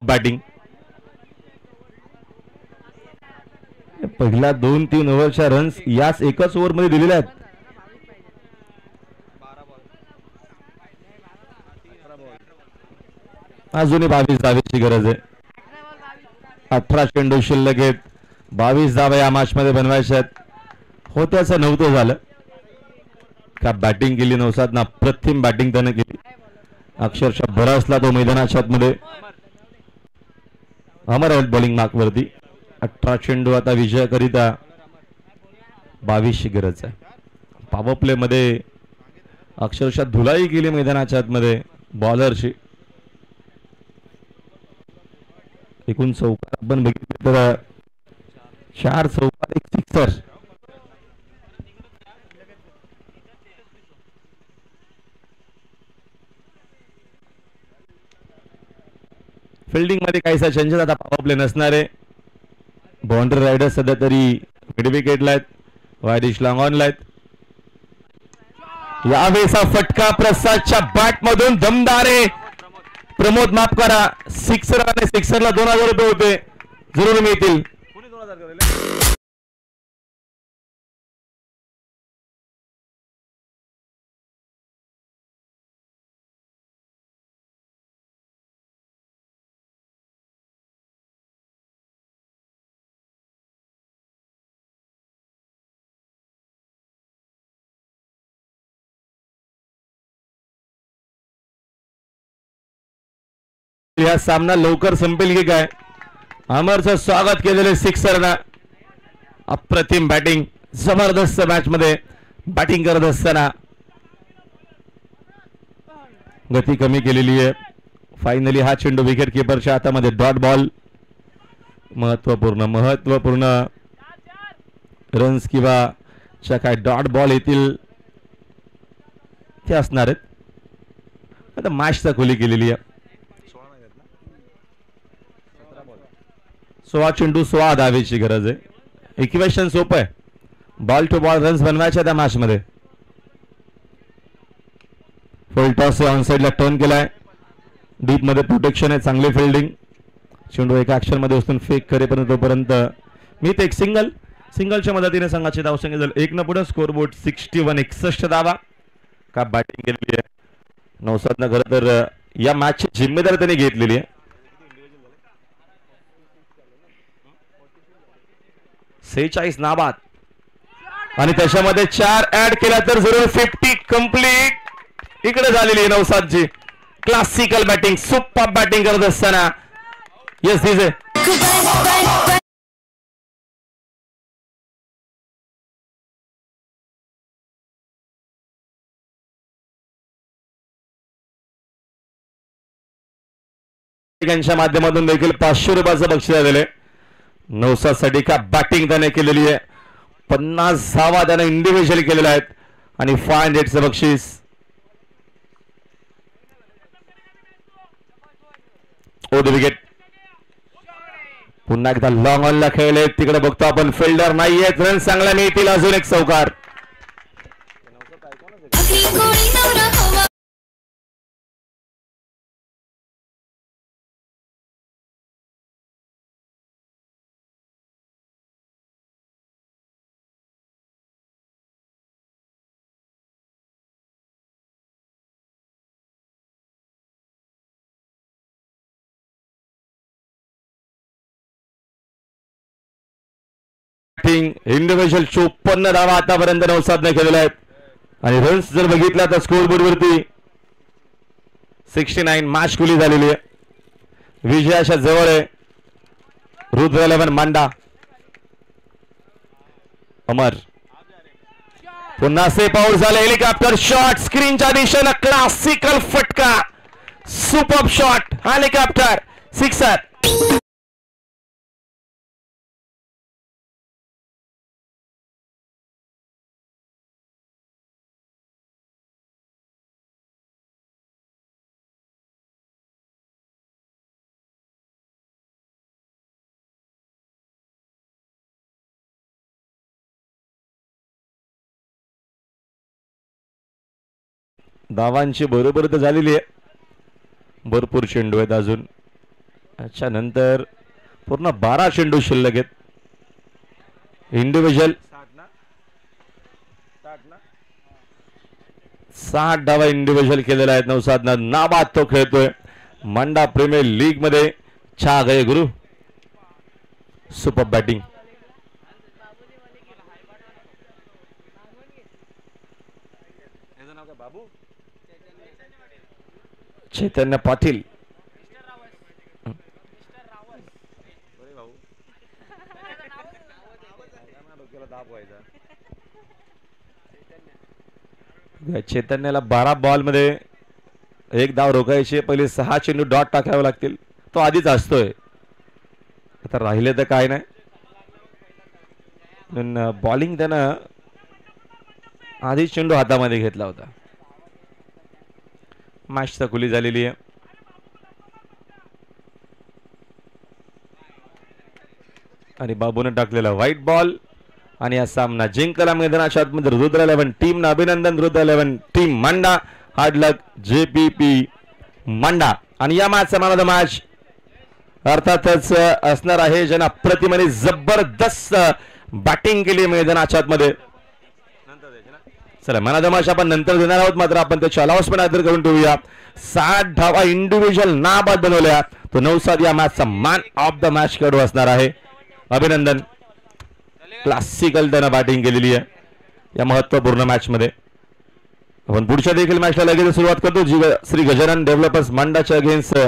बॅटिंग पहिल्या 2-3 ओव्हरच्या रन्स याच एकच ओव्हर मध्ये दिलेल्या आहेत. अजूनही 22 धावेची गरज आहे. 18 चेंडू शिल्लक आहेत. 22 धावा या मॅच मध्ये बनवायच्या आहेत. होत्याचं नव्हतं झालं का बॅटिंग केली नौसादनं. अप्रतिम बॅटिंग त्याने केली. अक्षरशः बरसला तो मैदानाच्या आतमध्ये. अमर आहेत बॉलिंग मार्क वरती. 18 चेंडू आता विजयाकरिता 22 ची गरज आहे. पॉवर प्ले मध्ये अक्षरशः धुलाई केली मैदानाच्या आतमध्ये बॉलरची. एकूण चौकार आपण बघितले तर 4 चौकार 1 सिक्सर. फिल्डिंग मध्ये काहीसा चेंजेस आता पॉवर प्ले नसणारे. बाउंड्री रायडर सध्या तरी मिड विकेटला आहेत. वायडिश लॉंग ऑनला आहेत. यावेळेचा फटका प्रसादच्या बॅट मधून दमदार आहे. प्रमोद माफ करा. सिक्सर आणि सिक्सरला 2000 रुपये होते. जरूर मिळतील. या सामना लवकर संपेल की काय. अमरचं स्वागत केलेले सिक्सरना. अप्रतिम बॅटिंग. जबरदस्त मॅच मध्ये बॅटिंग करत असताना गती कमी केलेली आहे. फायनली हा चेंडू विकेट किपरच्या हातामध्ये. Dot ball. महत्वपूर्ण रन्स किंवा च्या काय डॉट बॉल येतील ते असणार आहेत. आता मॅचचा खोली केलेली आहे. 16 चेंडू 16 धावेची गरज आहे. इक्वेशन सोपं आहे. बॉल टू बॉल रन्स बनवायच्या त्या मॅच मध्ये. फुल टॉस ऑन साइडला टर्न केलाय. डीप मध्ये प्रोटेक्शन आहे. चांगली फिल्डिंग. चेंडू एका ऍक्शन मध्ये वस्तून फेक करेपर्यंत तोपर्यंत मी ते एक सिंगलच्या मदतीने संघाची धावसंख्या झाली 1 न पुढे. स्कोरबोर्ड 61 धावा का बॅटिंग केलेली आहे. नौसादनं खरं तर या मॅचची जिम्मेदारी त्यांनी घेतलेली आहे. 46 नाबाद आणि त्याच्यामध्ये 4 ऍड केला तर जरूर 50 कंप्लीट इकडे झालेली आहे नौसादची. Classical batting. सुपर बॅटिंग करत असताना येस दिस यांच्या माध्यमातून देखील 500 रुपयाचं बक्षीस दिले नौसादसाठी का बॅटिंग त्याने केलेली आहे. 50 धावा त्याने इंडिव्हिज्युअल केलेल्या आहेत आणि 500चं बक्षीस. ओद विकेट. पुन्हा एकदा लॉंग ऑनला खेळले. तिकडे बघतो आपण फिल्डर नाहीयेत. रन चांगला मिळतील. अजून एक चौकार. बॅटिंग इंडिव्हिज्युअल 54 धावा आतापर्यंत नवसादने केलेल्या आहेत आणि रन्स जर बघितला तर स्कोर बोर्ड वरती 69 मॅच खुली झालेली आहे. विजयाच्या जवळ आहे रुद्र 11 मांडा. अमर पुन्हा सेफ आउट झाले. हेलिकॉप्टर शॉट स्क्रीनच्या दिशेनं क्लासिकल फटका. Super shot helicopter sixer. धावांची बरोबर तर झालेली आहे. भरपूर चेंडू आहेत अजून. अच्छा नंतर पूर्ण 12 चेंडू शिल्लक आहेत. इंडिव्हिज्युअल 60 धावा इंडिव्हिज्युअल केलेल्या आहेत. नवसादनं नाबाद तो खेळतोय. मांडा प्रीमियर लीग मध्ये छा गए गुरु. Super batting. चैतन्य पाटील. चैतन्याला 12 बॉल मध्ये 1 धाव रोखायची. पहिले 6 चेंडू डॉट टाकावे लागतील. तो आधीच असतोय. आता राहिले तर काय नाही. बॉलिंग त्यानं आधीच चेंडू हातामध्ये घेतला होता. मॅच तर खुली झालेली आहे. आणि बाबूने टाकलेला व्हाईट बॉल आणि हा सामना जिंकला. मैदानाच्या आतमध्ये रुद्र 11 टीम अभिनंदन. रुद्र 11 टीम मांडा. हार्ड लक JPP मांडा. आणि या मॅचचा मॅन ऑफ द मॅच अर्थातच असणार आहे ज्यांना प्रतिमाने जबरदस्त बॅटिंग केली मैदानाच्या आतमध्ये. चला मॅन ऑफ द मॅच आपण नंतर देणार आहोत. मात्र आपण त्याची अनाउन्समेंट आदर करून ठेवूया. 60 धावा इंडिव्हिज्युअल नाबाद बनवल्या. तो नवसाद या मॅचचा मॅन ऑफ द मॅच खेळाडू असणार आहे. अभिनंदन. क्लासिकल त्यानं बॅटिंग केलेली आहे या महत्वपूर्ण मॅच मध्ये. आपण पुढच्या देखील मॅचला लगेच सुरुवात करतो. श्री गजानन डेव्हलपर्स मांडाच्या अगेन्स्ट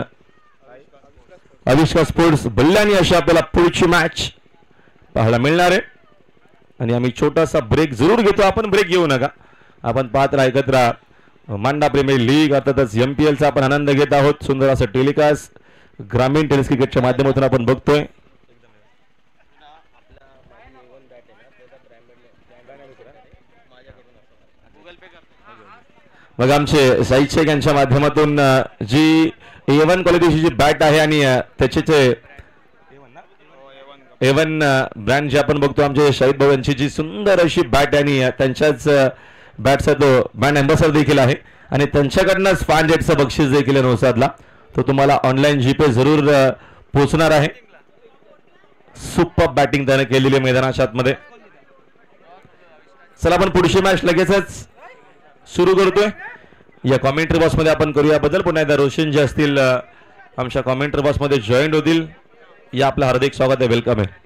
आविष्कार स्पोर्ट्स बल्लानी अशी आपल्याला पुढची मॅच पाहायला मिळणार आहे. आणि आम्ही छोटासा ब्रेक जरूर घेतो. आपण ब्रेक घेऊ नका. आपण पाहत राहा ऐकत राहा मांडा प्रीमियर लीग. अर्थातच MPL चा आपण आनंद घेत आहोत. सुंदर असं टेलिकास्ट ग्रामीण टेनिस क्रिकेटच्या माध्यमातून आपण बघतोय. मग आमचे साईद शेख यांच्या माध्यमातून जी A1 क्वालिटीची जी बॅट आहे आणि त्याचे A1 ब्रँड जे आपण बघतो आमचे शाहिद भाऊ यांची जी सुंदर अशी बॅट आणि त्यांच्याच बॅटचा तो ब्रँड अँबॅसेडर देखील आहे. आणि त्यांच्याकडनंच 500चं बक्षीस देखील नवसादला. तो तुम्हाला ऑनलाईन जीपे जरूर पोहोचणार आहे. सुपर बॅटिंग त्याने केलेली मैदानाच्या आतमध्ये. चला आपण पुढची मॅच लगेचच सुरू करतोय. या कॉमेंट्री बॉक्स मध्ये आपण करूया बदल. पुन्हा एकदा रोशन जे असतील आमच्या कॉमेंट्री बॉक्स मध्ये जॉईन होतील. या आपलं हार्दिक स्वागत आहे. वेलकम आहे.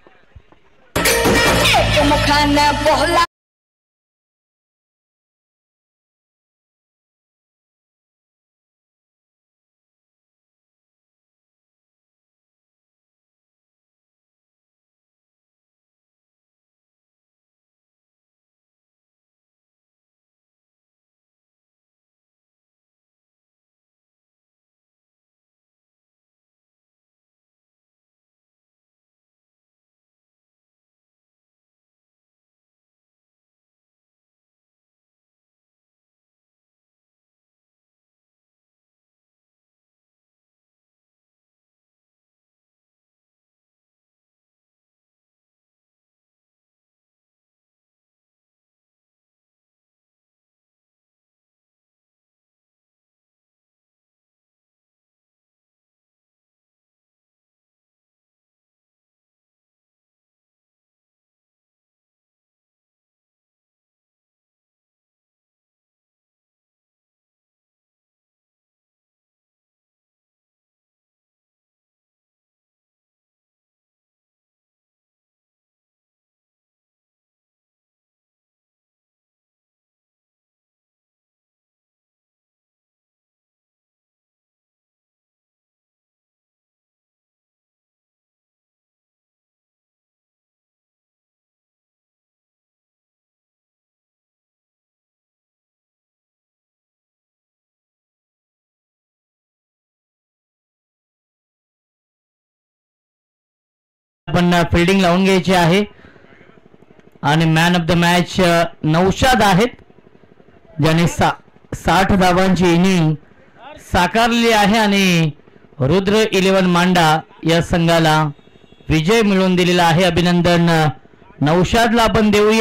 आपण फिल्डिंग लावून घ्यायची आहे आणि man of the match Naushad आहेत, ज्याने 60 धावांची इनिंग साकारली आहे आणि रुद्र 11 मांडा या संघाला विजय मिळवून दिलेला आहे. अभिनंदन नौशादला आपण देऊया.